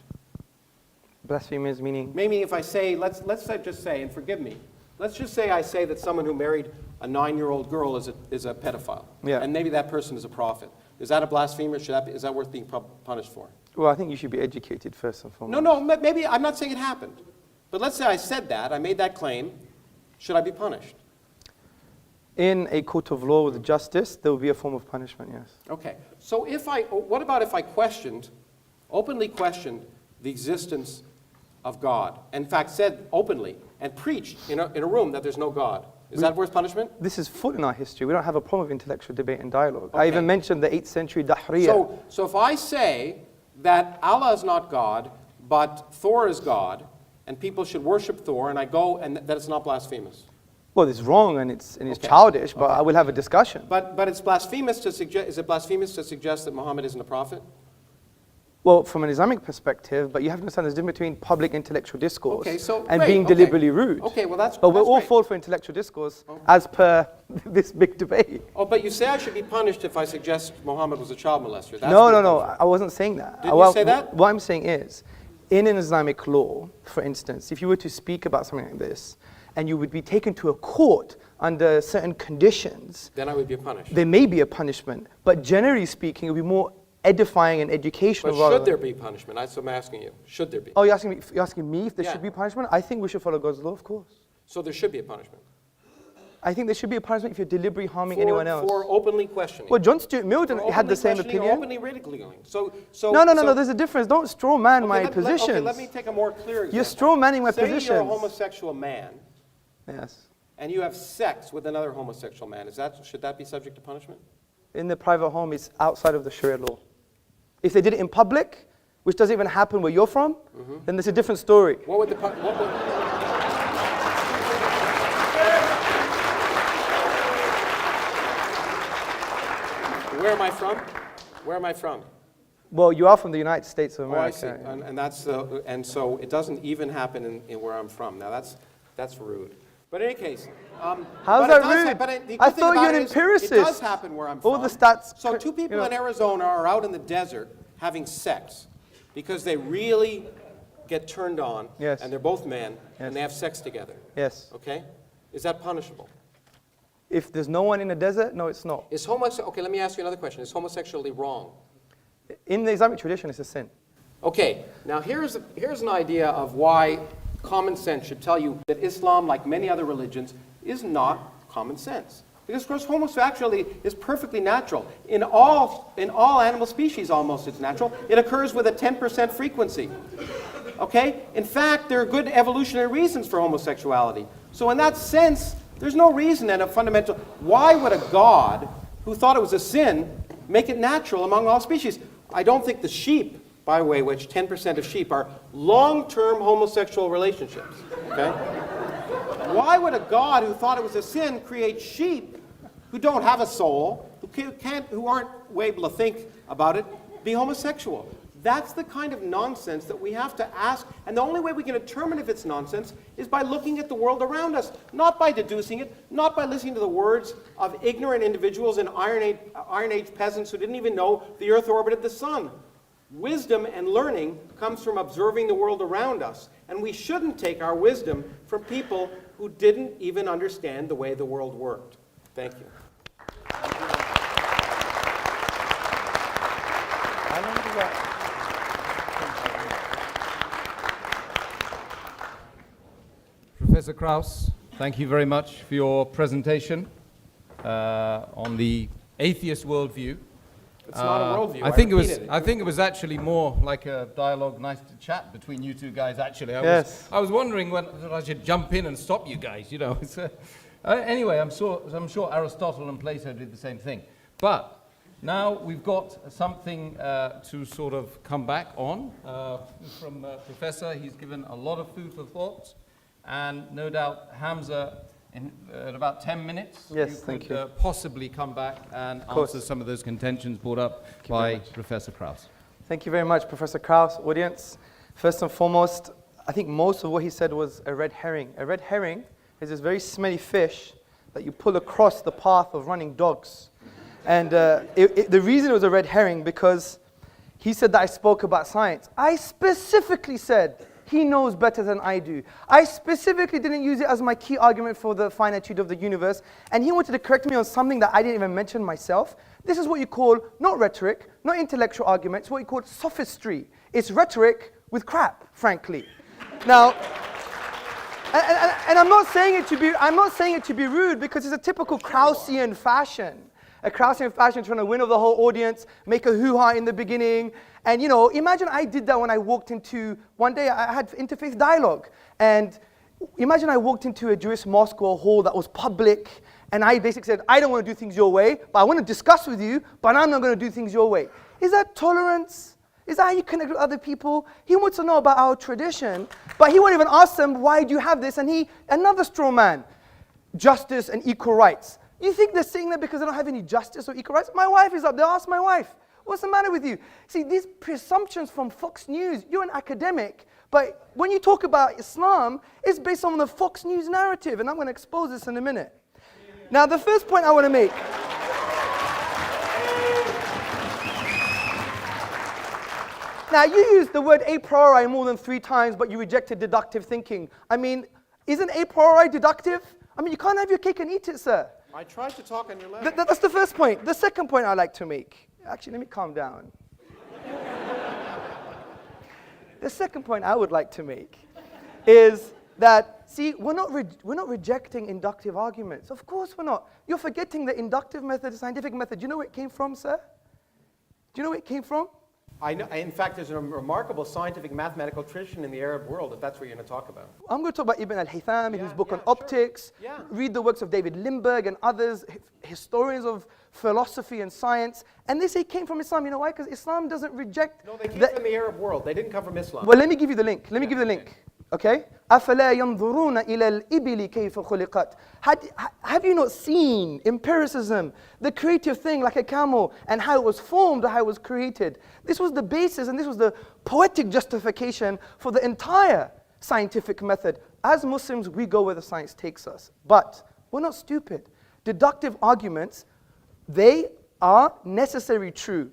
Blasphemers meaning? Maybe if I say, let's just say, and forgive me, let's just say I say that someone who married a 9-year-old girl is a pedophile. Yeah. And maybe that person is a prophet. Is that a blasphemer? Is that worth being punished for? Well, I think you should be educated first and foremost. No, maybe, I'm not saying it happened. But let's say I said that, I made that claim. Should I be punished? In a court of law with justice, there will be a form of punishment, yes. Okay. So what about if I openly questioned the existence of God? In fact, said openly and preached in a room that there's no God. Is that worth punishment? This is full in our history. We don't have a problem with intellectual debate and dialogue. I even mentioned the 8th century Dahriya. So if I say that Allah is not God, but Thor is God, and people should worship Thor, and I go, and that it's not blasphemous. Well, it's wrong and it's childish, but I will have a discussion. But it's blasphemous to suggest, is it blasphemous to suggest that Muhammad isn't a prophet? Well, from an Islamic perspective, but you have to understand there's a difference between public intellectual discourse and great, being deliberately rude. Okay, well that's But we're all great. for intellectual discourse as per this big debate. Oh, but you say I should be punished if I suggest Muhammad was a child molester. That's No, I wasn't saying that. Didn't you say that? What I'm saying is, in an Islamic law, for instance, if you were to speak about something like this, and you would be taken to a court under certain conditions, then I would be punished. there may be a punishment, but generally speaking, it would be more edifying and educational. But should there be punishment? That's what I'm asking you. Should there be? Oh, you're asking me if there should be punishment? I think we should follow God's law, of course. So there should be a punishment. I think there should be a punishment if you're deliberately harming anyone else. For openly questioning. Well, John Stuart Mill had the same opinion. Openly ridiculing. No, there's a difference. Don't straw man my positions. Okay, let me take a more clear example. You're straw manning my Say positions. you're a homosexual man, Yes. and you have sex with another homosexual man. Should that be subject to punishment? In the private home, it's outside of the Sharia law. If they did it in public, which doesn't even happen where you're from, then there's a different story. What would the Where am I from? Where am I from? Well, you are from the United States of Oh, I America. see. And that's and so it doesn't even happen in where I'm from. Now that's rude. But in any case, How's that rude? I thought you're an empiricist. It does happen where I'm from. All the stats. So two people in Arizona are out in the desert having sex because they really get turned on, Yes. and they're both men, and they have sex together. Yes. Okay? Is that punishable? If there's no one in the desert, no, it's not. Okay, let me ask you another question. Is homosexuality wrong? In the Islamic tradition, it's a sin. Okay, now here's an idea of why common sense should tell you that Islam, like many other religions, is not common sense. Because, of course, homosexuality is perfectly natural. In all animal species, almost, it's natural. It occurs with a 10% frequency. Okay? In fact, there are good evolutionary reasons for homosexuality. So in that sense, there's no reason and a fundamental... Why would a God who thought it was a sin make it natural among all species? I don't think the sheep, by the way, which 10% of sheep are long-term homosexual relationships. Okay? Why would a God who thought it was a sin create sheep who don't have a soul, who aren't able to think about it, be homosexual? That's the kind of nonsense that we have to ask, and the only way we can determine if it's nonsense is by looking at the world around us, not by deducing it, not by listening to the words of ignorant individuals and Iron Age peasants who didn't even know the Earth orbited the sun. Wisdom and learning comes from observing the world around us, and we shouldn't take our wisdom from people who didn't even understand the way the world worked. Thank you. Professor Krauss, thank you very much for your presentation on the atheist worldview. It's not a worldview. I think it was actually more like a dialogue, nice to chat between you two guys. Actually, I was wondering when I should jump in and stop you guys. You know. Anyway, I'm sure Aristotle and Plato did the same thing. But now we've got something to sort of come back on from Professor. He's given a lot of food for thought, and no doubt Hamza, in about 10 minutes, thank you. Possibly come back and answer some of those contentions brought up by Professor Krauss. Thank you very much, Professor Krauss. Audience, first and foremost, I think most of what he said was a red herring. A red herring is this very smelly fish that you pull across the path of running dogs. And the reason it was a red herring, because he said that I spoke about science. I specifically said he knows better than I do. I specifically didn't use it as my key argument for the finitude of the universe, and he wanted to correct me on something that I didn't even mention myself. This is what you call not rhetoric, not intellectual argument, it's what you call sophistry. It's rhetoric with crap, frankly. Now, and I'm not saying it to be rude, because it's a typical Kraussian fashion. A Kraussian fashion trying to win over the whole audience, make a hoo-ha in the beginning. And imagine I did that when I walked into, one day I had interfaith dialogue. And imagine I walked into a Jewish mosque or a hall that was public, and I basically said, I don't want to do things your way, but I want to discuss with you, but I'm not going to do things your way. Is that tolerance? Is that how you connect with other people? He wants to know about our tradition, but he won't even ask them, why do you have this? And another straw man, justice and equal rights. You think they're saying that because they don't have any justice or equal rights? My wife is up there, ask my wife. What's the matter with you? See, these presumptions from Fox News, you're an academic, but when you talk about Islam, it's based on the Fox News narrative, and I'm going to expose this in a minute. Now, the first point I want to make. Now, you used the word a priori more than 3 times, but you rejected deductive thinking. I mean, isn't a priori deductive? I mean, you can't have your cake and eat it, sir. I tried to talk on your level. That's the first point. The second point I'd like to make. Actually, let me calm down. The second point I would like to make is that, see, we're not rejecting inductive arguments. Of course we're not. You're forgetting the inductive method, the scientific method. Do you know where it came from, sir? Do you know where it came from? I know, in fact, there's a remarkable scientific mathematical tradition in the Arab world, if that's what you're going to talk about. I'm going to talk about Ibn al-Haytham in his book on sure. optics. Yeah. Read the works of David Lindbergh and others, historians of philosophy and science. And they say it came from Islam. You know why? Because Islam doesn't reject... No, they came from the Arab world. They didn't come from Islam. Well, let me give you the link. Let me give you the link. Okay? أَفَلَا يَنْظُرُونَ إِلَى الْإِبِلِ كَيْفَ خُلِقَتْ. Have you not seen empiricism, the creative thing like a camel, and how it was formed or how it was created? This was the basis and this was the poetic justification for the entire scientific method. As Muslims, we go where the science takes us. But we're not stupid. Deductive arguments, they are necessarily true.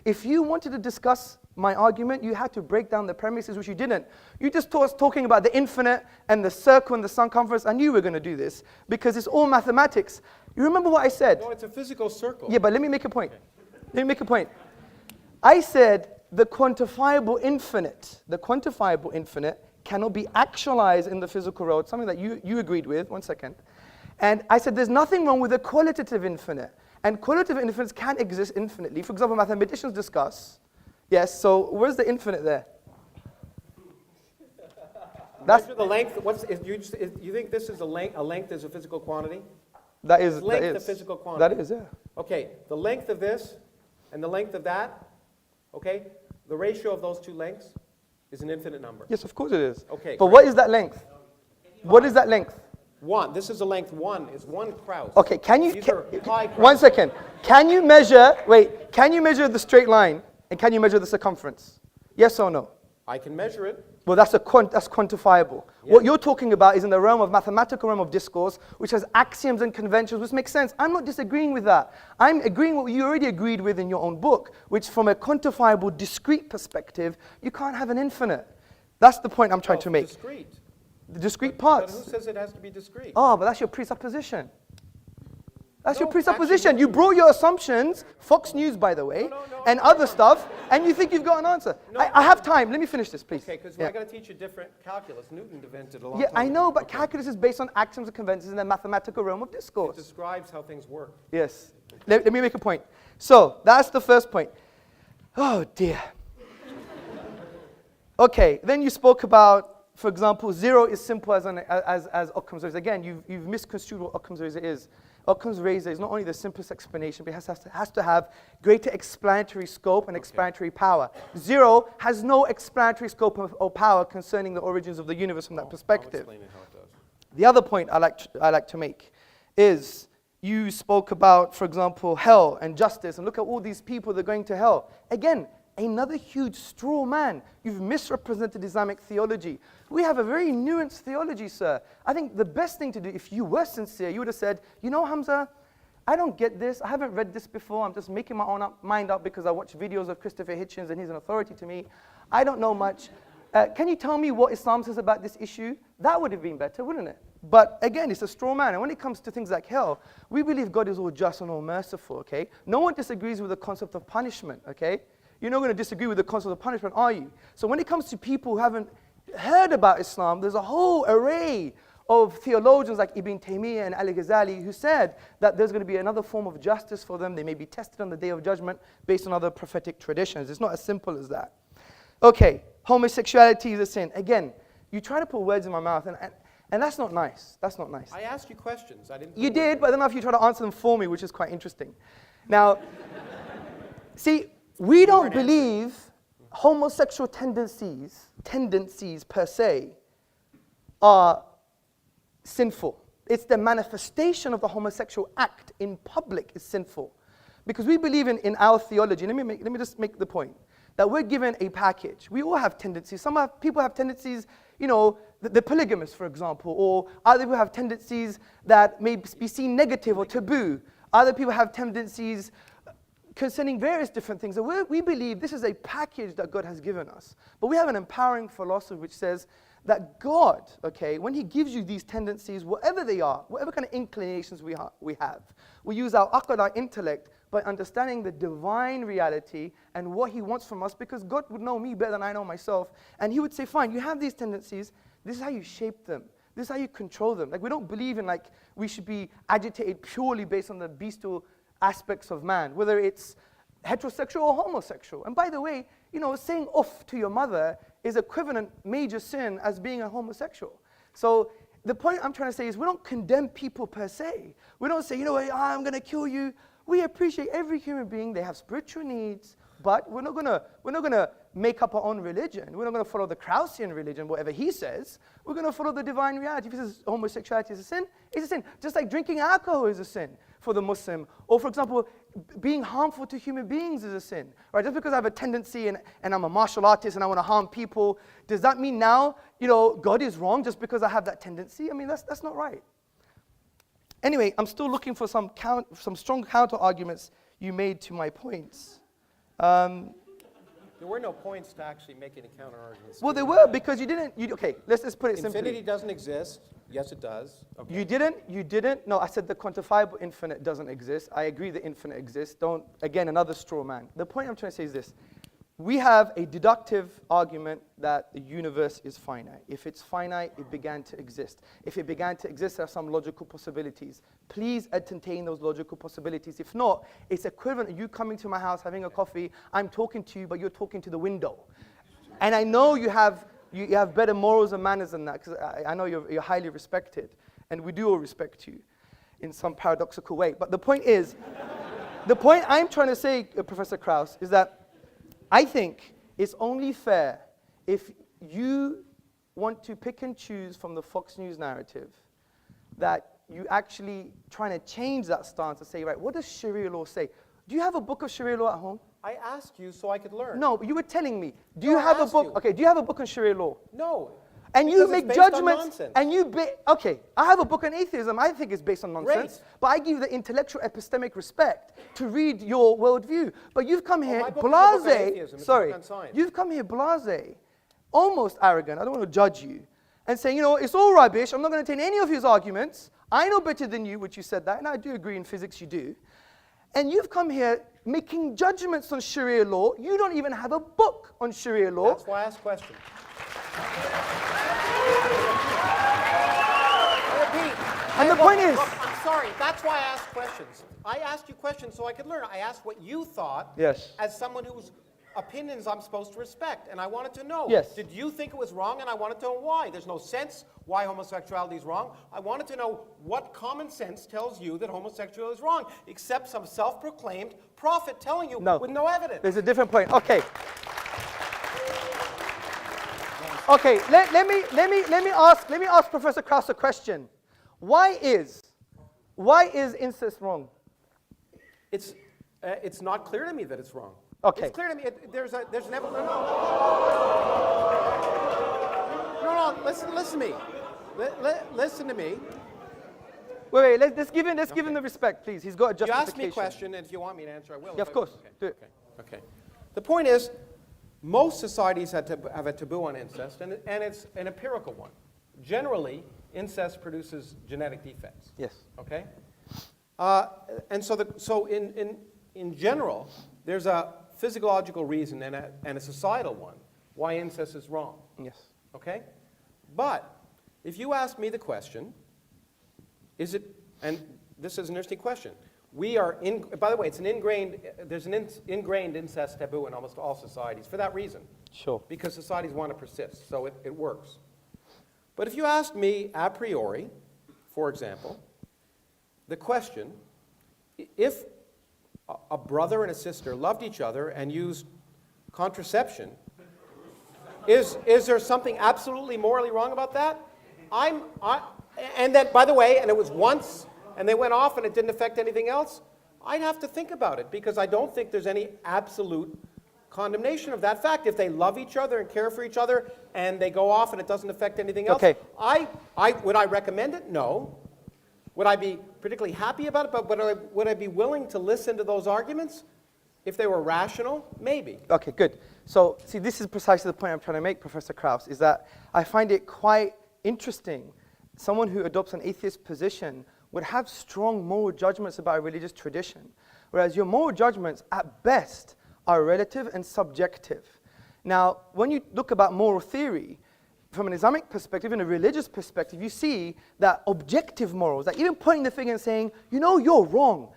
If you wanted to discuss my argument, you had to break down the premises, which you didn't. You just talking about the infinite and the circle and the circumference. I knew we were going to do this because it's all mathematics. You remember what I said? No, it's a physical circle. Yeah, but let me make a point. Let me make a point. I said the quantifiable infinite cannot be actualized in the physical world, something that you agreed with. 1 second. And I said there's nothing wrong with the qualitative infinite. And qualitative infinites can exist infinitely. For example, mathematicians discuss. Yes, so where's the infinite there? That's the length. You think this is a length is a physical quantity? That is. Length that a is. physical quantity? That is, yeah. Okay, the length of this and the length of that, okay, the ratio of those two lengths is an infinite number. Yes, of course it is. Okay. But what is that length? What is that length? 1. This is a length 1. Is 1 Krauss. Okay, can you... These are pi Krauss. 1 second. Can you measure the straight line and can you measure the circumference? Yes or no? I can measure it. Well, that's quantifiable. Yeah. What you're talking about is in the realm of mathematical realm of discourse, which has axioms and conventions, which makes sense. I'm not disagreeing with that. I'm agreeing with what you already agreed with in your own book, which from a quantifiable, discrete perspective, you can't have an infinite. That's the point I'm trying to make. Discrete. The discrete But parts. who says it has to be discrete? Oh, but that's your presupposition. That's your No, presupposition. actually, You brought your assumptions, Fox News, by the way, and other stuff, and you think you've got an answer. No. I have time. Let me finish this, please. Okay, because Yeah. I got to teach you different calculus. Newton invented a long Yeah, time I know, ago. but calculus is based on axioms and conventions in the mathematical realm of It discourse. describes how things work. Yes. Let me make a point. So, that's the first point. Oh, dear. Okay, then you spoke about, for example, 0 is simple as Occam's razor. Again, you've misconstrued what Occam's razor is. Occam's razor is not only the simplest explanation, but it has to have greater explanatory scope and explanatory power. 0 has no explanatory scope or power concerning the origins of the universe from that perspective. I'll explain it how it does. The other point I like to make is you spoke about, for example, hell and justice, and look at all these people that are going to hell. Again, another huge straw man. You've misrepresented Islamic theology. We have a very nuanced theology, sir. I think the best thing to do, if you were sincere, you would have said, you know, Hamza, I don't get this. I haven't read this before. I'm just making my own mind up because I watch videos of Christopher Hitchens and he's an authority to me. I don't know much. Can you tell me what Islam says about this issue? That would have been better, wouldn't it? But again, it's a straw man. And when it comes to things like hell, we believe God is all just and all merciful, okay? No one disagrees with the concept of punishment, okay? You're not going to disagree with the concept of punishment, are you? So when it comes to people who haven't heard about Islam, there's a whole array of theologians like Ibn Taymiyyah and Al-Ghazali who said that there's going to be another form of justice for them. They may be tested on the Day of Judgment based on other prophetic traditions. It's not as simple as that. Okay, homosexuality is a sin. Again, you try to put words in my mouth, and that's not nice. That's not nice. I asked you questions. I didn't. You did, but then after you try to answer them for me, which is quite interesting. Now, see, we don't believe homosexual tendencies per se, are sinful. It's the manifestation of the homosexual act in public is sinful. Because we believe in our theology, let me just make the point, that we're given a package. We all have tendencies. People have tendencies, you know, the polygamous, for example, or other people have tendencies that may be seen negative or taboo. Other people have tendencies concerning various different things. And we believe this is a package that God has given us. But we have an empowering philosophy which says that God, okay, when he gives you these tendencies, whatever they are, whatever kind of inclinations we have, we use our aql, our intellect, by understanding the divine reality and what he wants from us, because God would know me better than I know myself. And he would say, fine, you have these tendencies. This is how you shape them. This is how you control them. Like, we don't believe in, like, we should be agitated purely based on the bestial aspects of man, whether it's heterosexual or homosexual. And by the way, you know, saying off to your mother is equivalent major sin as being a homosexual. So the point I'm trying to say is we don't condemn people per se. We don't say, you know what, I'm going to kill you. We appreciate every human being. They have spiritual needs, but we're not gonna make up our own religion. We're not gonna follow the Kraussian religion, whatever he says. We're gonna follow the divine reality. If he says homosexuality is a sin, it's a sin. Just like drinking alcohol is a sin for the Muslim, or for example, being harmful to human beings is a sin. Right? Just because I have a tendency and I'm a martial artist and I want to harm people, does that mean now, you know, God is wrong just because I have that tendency? I mean, that's not right. Anyway, I'm still looking for some strong counter arguments you made to my points. There were no points to actually make any counter arguments. Well, there were, because you didn't. Okay, let's just put it simply. Infinity doesn't exist. Yes, it does. Okay. You didn't. No, I said the quantifiable infinite doesn't exist. I agree the infinite exists. Again, another straw man. The point I'm trying to say is this. We have a deductive argument that the universe is finite. If it's finite, it began to exist. If it began to exist, there are some logical possibilities. Please entertain those logical possibilities. If not, it's equivalent to you coming to my house, having a coffee, I'm talking to you, but you're talking to the window. And I know you have better morals and manners than that, because I know you're highly respected. And we do all respect you in some paradoxical way. But the point is, the point I'm trying to say, Professor Krauss, is that I think it's only fair if you want to pick and choose from the Fox News narrative that you actually trying to change that stance and say, right, what does Sharia law say? Do you have a book of Sharia law at home? I asked you so I could learn. No, but you were telling me. Do you have a book? Okay, do you have a book on Sharia law? No. And you Because make it's based on judgments, nonsense. and okay, I have a book on atheism. I think it's based on nonsense, Great. but I give you the intellectual epistemic respect to read your worldview. But you've come here my book is a book on blasé, atheism. It's a sorry, book on science. you've come here blasé, almost arrogant, I don't want to judge you, and saying, you know, it's all rubbish, I'm not going to take any of his arguments, I know better than you, which you said that, and I do agree in physics you do. And you've come here making judgments on Sharia law. You don't even have a book on Sharia law. That's why I asked questions. And the point is... Look, I'm sorry. That's why I asked questions. I asked you questions so I could learn. I asked what you thought Yes. as someone whose opinions I'm supposed to respect. And I wanted to know, Yes. did you think it was wrong? And I wanted to know why. There's no sense why homosexuality is wrong. I wanted to know what common sense tells you that homosexuality is wrong, except some self-proclaimed prophet telling you with no evidence. There's a different point. Okay. Okay, let me ask Professor Krauss a question. Why is incest wrong? It's not clear to me that it's wrong. Okay. It's clear to me. There's an evidence. No. Listen to me. Listen to me. Wait. Let's give him the respect, please. He's got a You justification. ask me a question, and if you want me to answer, I will. Yeah, of course. Do it. Okay. The point is, most societies have a taboo on incest, and it's an empirical one. Generally, incest produces genetic defects. Yes. Okay. And so in general, there's a physiological reason and a societal one why incest is wrong. Yes. Okay? But if you ask me the question, is it, and this is an interesting question, by the way, there's an ingrained incest taboo in almost all societies for that reason. Sure. Because societies want to persist, so it works. But if you asked me a priori, for example, the question, if a brother and a sister loved each other and used contraception, is there something absolutely morally wrong about that? And that, by the way, and it was once, and they went off and it didn't affect anything else, I'd have to think about it, because I don't think there's any absolute condemnation of that fact. If they love each other and care for each other and they go off and it doesn't affect anything else, Okay. Would I recommend it? No. Would I be particularly happy about it? But would I be willing to listen to those arguments if they were rational? Maybe. Okay, good. So, see, this is precisely the point I'm trying to make, Professor Krauss, is that I find it quite interesting. Someone who adopts an atheist position would have strong moral judgments about a religious tradition, whereas your moral judgments, at best, are relative and subjective. Now, when you look about moral theory, from an Islamic perspective and a religious perspective, you see that objective morals, like even pointing the finger and saying, you know, you're wrong,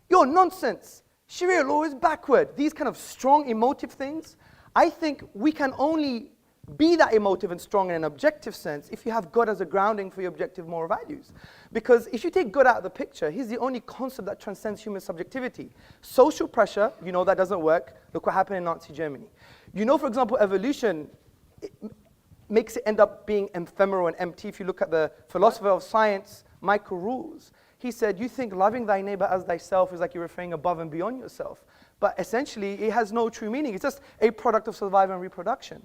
you're nonsense, Sharia law is backward, these kind of strong emotive things, I think we can only be that emotive and strong in an objective sense if you have God as a grounding for your objective moral values. Because if you take God out of the picture, he's the only concept that transcends human subjectivity. Social pressure, you know that doesn't work. Look what happened in Nazi Germany. You know, for example, evolution makes it end up being ephemeral and empty. If you look at the philosopher of science, Michael Rules, he said, you think loving thy neighbor as thyself is like you're referring above and beyond yourself. But essentially, it has no true meaning. It's just a product of survival and reproduction.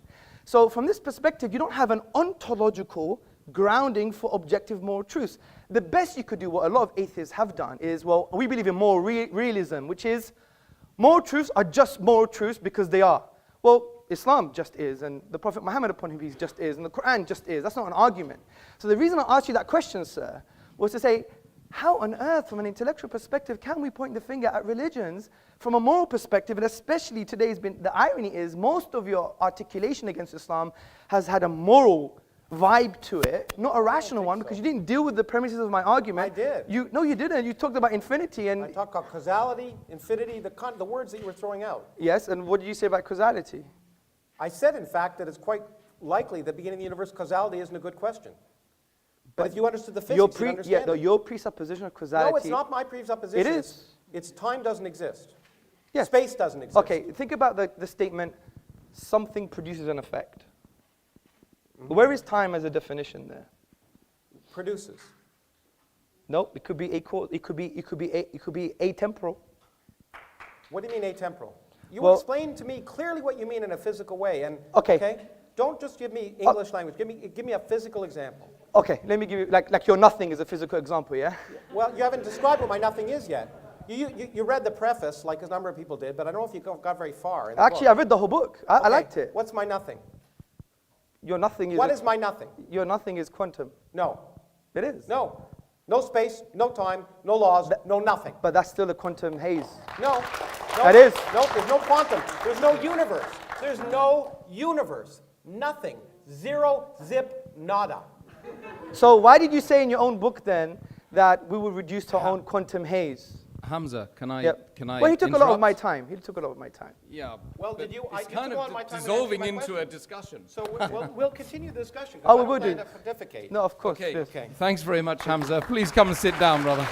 So from this perspective, you don't have an ontological grounding for objective moral truths. The best you could do, what a lot of atheists have done, is, well, we believe in moral realism, which is moral truths are just moral truths because they are. Well, Islam just is, and the Prophet Muhammad upon him peace just is, and the Quran just is. That's not an argument. So the reason I asked you that question, sir, was to say, how on earth, from an intellectual perspective, can we point the finger at religions from a moral perspective? And especially today's been, the irony is, most of your articulation against Islam has had a moral vibe to it, not a rational one, because you didn't deal with the premises of my argument. I did. No, you didn't. You talked about infinity and... I talked about causality, infinity, the words that you were throwing out. Yes, and what did you say about causality? I said, in fact, that it's quite likely that beginning of the universe causality isn't a good question. But if you understood the physics, you'd understand it. Your presupposition of causality... No, it's not my presupposition. It is. It's time doesn't exist. Yes. Space doesn't exist. Okay, think about the statement, something produces an effect. Mm-hmm. Where is time as a definition there? Produces. No, it could be atemporal. What do you mean atemporal? You Well, explain to me clearly what you mean in a physical way. And Okay. Don't just give me English language. Give me a physical example. Okay, let me give you, like your nothing is a physical example, yeah? Well, you haven't described what my nothing is yet. You read the preface, like a number of people did, but I don't know if you got very far in the Actually, book. I read the whole book. I liked it. What's my nothing? Your nothing is... What is my nothing? Your nothing is quantum. No. It is. No. No space, no time, no laws, no nothing. But that's still a quantum haze. No. That is. No, there's no quantum. There's no universe. There's no universe. Nothing. Zero, zip, nada. So why did you say in your own book then that we will reduce to our own quantum haze? Hamza, can I Yep. can I Well, he took a lot of interrupt? my time. Yeah. Well, but did you- It's you kind took of on my time to dissolving answer my into a question. discussion. So we'll continue the discussion. Oh, we I don't will plan do. to pontificate. No, of course. Okay. yes. Okay. Thanks very much, Hamza. Please come and sit down, brother.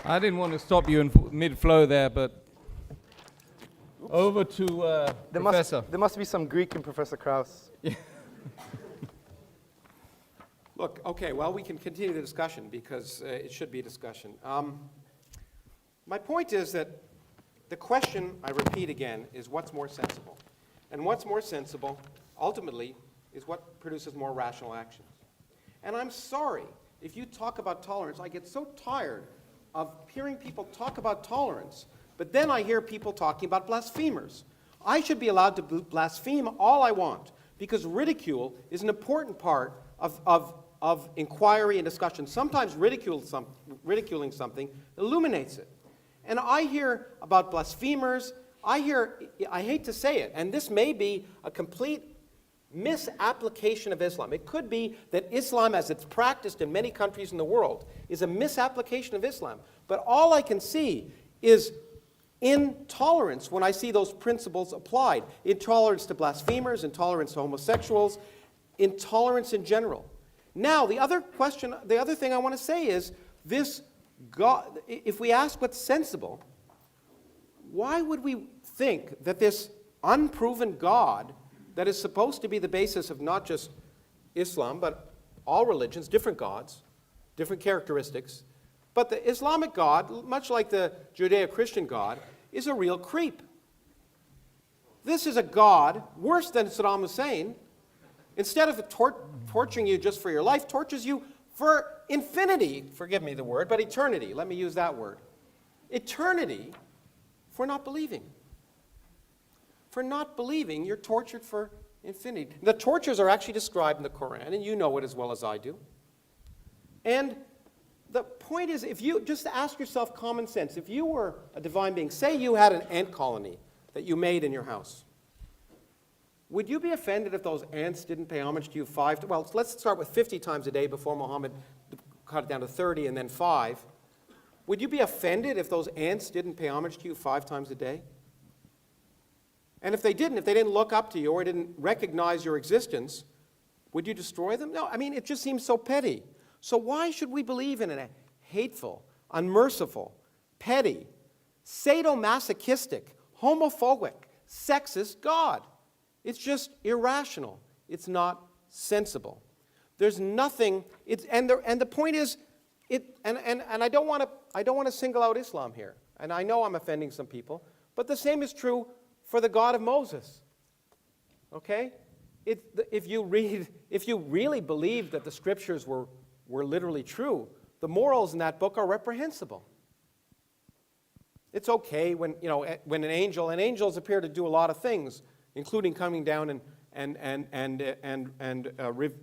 I didn't want to stop you in mid-flow there, but over to Professor. There must be some Greek in Professor Krauss. Look, okay, well, we can continue the discussion because it should be a discussion. My point is that the question, I repeat again, is what's more sensible? And what's more sensible, ultimately, is what produces more rational actions. And I'm sorry, if you talk about tolerance, I get so tired of hearing people talk about tolerance, but then I hear people talking about blasphemers. I should be allowed to blaspheme all I want because ridicule is an important part of inquiry and discussion. Sometimes ridiculing something illuminates it. And I hear about blasphemers, I hate to say it, and this may be a complete misapplication of Islam. It could be that Islam, as it's practiced in many countries in the world, is a misapplication of Islam. But all I can see is intolerance when I see those principles applied. Intolerance to blasphemers, intolerance to homosexuals, intolerance in general. Now, the other thing I want to say is, this God, if we ask what's sensible, why would we think that this unproven God that is supposed to be the basis of not just Islam, but all religions, different gods, different characteristics, but the Islamic God, much like the Judeo-Christian God, is a real creep. This is a God worse than Saddam Hussein. Instead of torturing you just for your life, tortures you for infinity. Forgive me the word, but eternity. Let me use that word. Eternity for not believing. For not believing, you're tortured for infinity. The tortures are actually described in the Quran, and you know it as well as I do. And the point is, if you just ask yourself common sense, if you were a divine being, say you had an ant colony that you made in your house, would you be offended if those ants didn't pay homage to you well, let's start with 50 times a day before Muhammad cut it down to 30 and then 5. Would you be offended if those ants didn't pay homage to you 5 times a day? And if they didn't look up to you or didn't recognize your existence, would you destroy them? No, I mean, it just seems so petty. So why should we believe in a hateful, unmerciful, petty, sadomasochistic, homophobic, sexist God? It's just irrational. It's not sensible. There's nothing. And the point is, and I don't want to single out Islam here. And I know I'm offending some people, but the same is true for the God of Moses. Okay? If you really believe that the scriptures were literally true, the morals in that book are reprehensible. It's okay when an angels appear to do a lot of things, including coming down and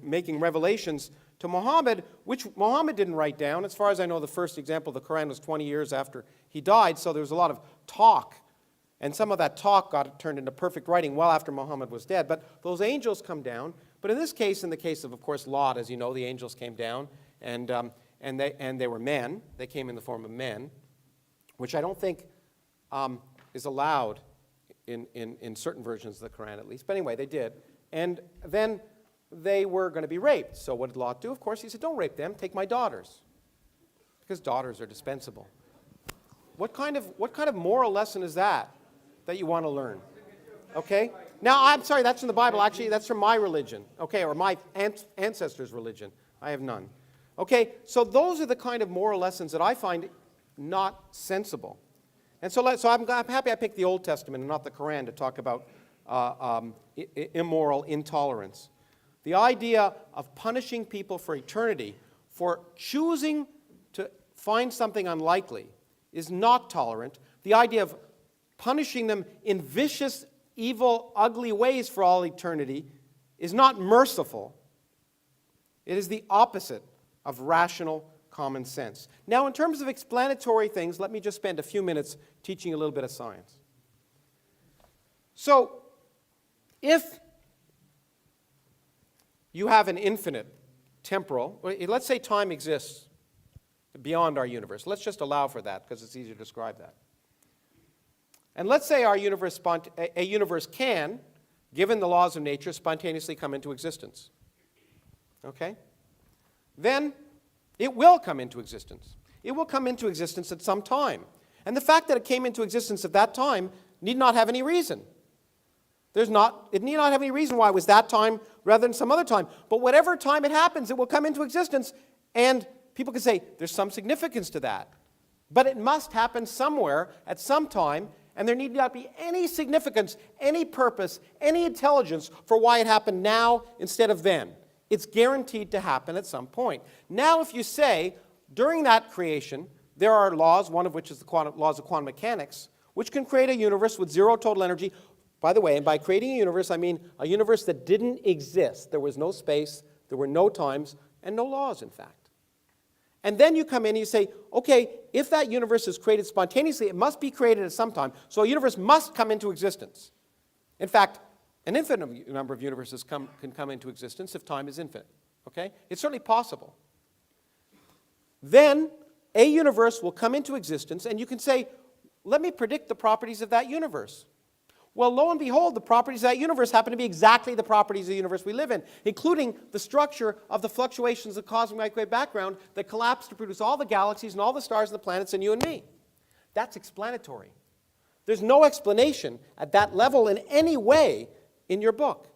making revelations to Muhammad, which Muhammad didn't write down. As far as I know, the first example of the Quran was 20 years after he died, so there was a lot of talk. And some of that talk got turned into perfect writing well after Muhammad was dead. But those angels come down. But in this case, in the case of course, Lot, as you know, the angels came down, and they were men. They came in the form of men, which I don't think is allowed in certain versions of the Quran, at least. But anyway, they did. And then they were going to be raped. So what did Lot do? Of course, he said, don't rape them. Take my daughters, because daughters are dispensable. What kind of moral lesson is that you want to learn? Okay? Now, I'm sorry, that's in the Bible. Actually, that's from my religion, okay, or my ancestors' religion. I have none. Okay, so those are the kind of moral lessons that I find not sensible. And so I'm happy I picked the Old Testament and not the Quran to talk about immoral intolerance. The idea of punishing people for eternity for choosing to find something unlikely is not tolerant. The idea of punishing them in vicious, evil, ugly ways for all eternity is not merciful. It is the opposite of rational common sense. Now, in terms of explanatory things, let me just spend a few minutes teaching a little bit of science. So, if you have an infinite temporal, let's say time exists beyond our universe. Let's just allow for that because it's easier to describe that. And let's say our universe, a universe can, given the laws of nature, spontaneously come into existence. Okay? Then it will come into existence. It will come into existence at some time. And the fact that it came into existence at that time need not have any reason. It need not have any reason why it was that time rather than some other time. But whatever time it happens, it will come into existence, and people can say, there's some significance to that. But it must happen somewhere at some time, and there need not be any significance, any purpose, any intelligence for why it happened now instead of then. It's guaranteed to happen at some point. Now, if you say, during that creation, there are laws, one of which is the laws of quantum mechanics, which can create a universe with zero total energy. By the way, and by creating a universe, I mean a universe that didn't exist. There was no space, there were no times, and no laws, in fact. And then you come in and you say, okay, if that universe is created spontaneously, it must be created at some time. So a universe must come into existence. In fact, an infinite number of universes can come into existence if time is infinite. Okay? It's certainly possible. Then a universe will come into existence, and you can say, let me predict the properties of that universe. Well, lo and behold, the properties of that universe happen to be exactly the properties of the universe we live in, including the structure of the fluctuations of the cosmic microwave background that collapse to produce all the galaxies and all the stars and the planets and you and me. That's explanatory. There's no explanation at that level in any way in your book.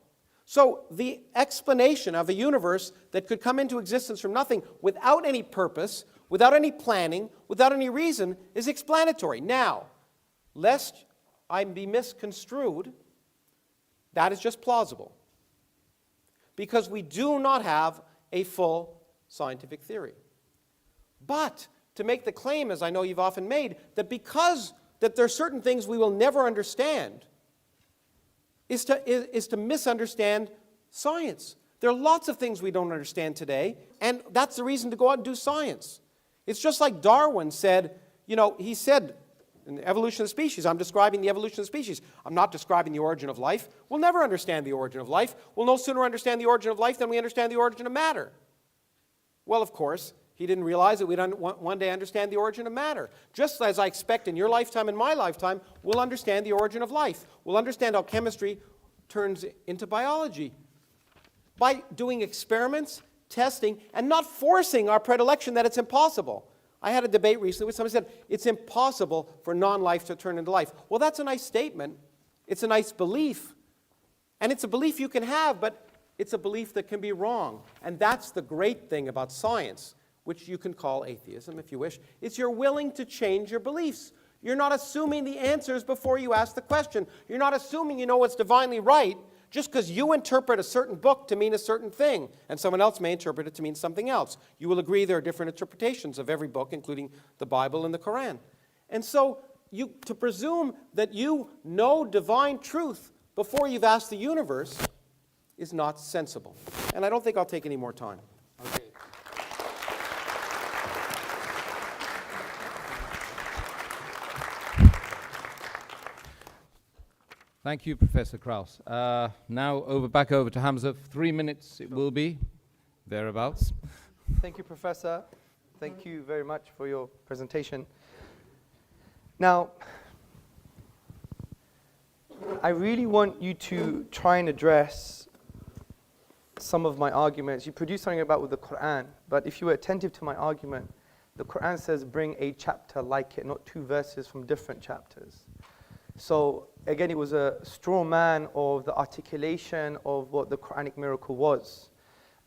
So the explanation of a universe that could come into existence from nothing without any purpose, without any planning, without any reason is explanatory. Now, lest I be misconstrued, that is just plausible. Because we do not have a full scientific theory. But to make the claim, as I know you've often made, that because that there are certain things we will never understand is to misunderstand science. There are lots of things we don't understand today, and that's the reason to go out and do science. It's just like Darwin said, he said, in the evolution of the species, I'm describing the evolution of the species. I'm not describing the origin of life. We'll never understand the origin of life. We'll no sooner understand the origin of life than we understand the origin of matter. Well, of course, he didn't realize that we'd one day understand the origin of matter. Just as I expect in your lifetime and my lifetime, we'll understand the origin of life. We'll understand how chemistry turns into biology by doing experiments, testing, and not forcing our predilection that it's impossible. I had a debate recently where somebody said, it's impossible for non-life to turn into life. Well, that's a nice statement. It's a nice belief. And it's a belief you can have, but it's a belief that can be wrong. And that's the great thing about science, which you can call atheism if you wish. It's you're willing to change your beliefs. You're not assuming the answers before you ask the question. You're not assuming you know what's divinely right just because you interpret a certain book to mean a certain thing, and someone else may interpret it to mean something else. You will agree there are different interpretations of every book, including the Bible and the Quran. And so to presume that you know divine truth before you've asked the universe is not sensible. And I don't think I'll take any more time. Okay. Thank you, Professor Krauss. Now back over to Hamza. 3 minutes it will be, thereabouts. Thank you, Professor. Thank you very much for your presentation. Now, I really want you to try and address some of my arguments. You produced something about with the Quran, but if you were attentive to my argument, the Quran says bring a chapter like it, not two verses from different chapters. So again, it was a straw man of the articulation of what the Quranic miracle was.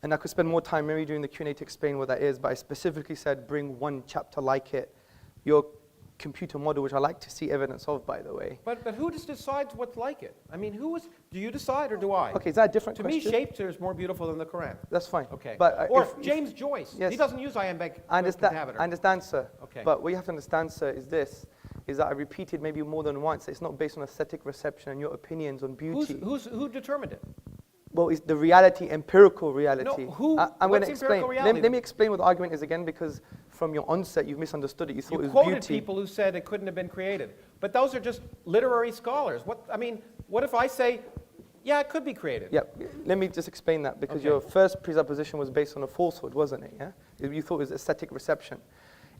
And I could spend more time maybe during the Q&A to explain what that is, but I specifically said bring one chapter like it. Your computer model, which I like to see evidence of, by the way. But who just decides what's like it? I mean, do you decide or do I? Okay, is that a different to question? To me, Shakespeare is more beautiful than the Quran. That's fine. Okay. But, or James Joyce. Yes. He doesn't use iambic I understand, pentameter. I understand, sir. Okay. But what you have to understand, sir, is this, is that I repeated maybe more than once, it's not based on aesthetic reception and your opinions on beauty. Who determined it? Well, it's the reality, empirical reality. No, I'm going to what's explain. empirical reality? Let me explain what the argument is again, because from your onset, you've misunderstood it. You thought You it was quoted beauty. people who said it couldn't have been created. But those are just literary scholars. What if I say, yeah, it could be created? Yeah, let me just explain that, because Okay. your first presupposition was based on a falsehood, wasn't it? Yeah, you thought it was aesthetic reception.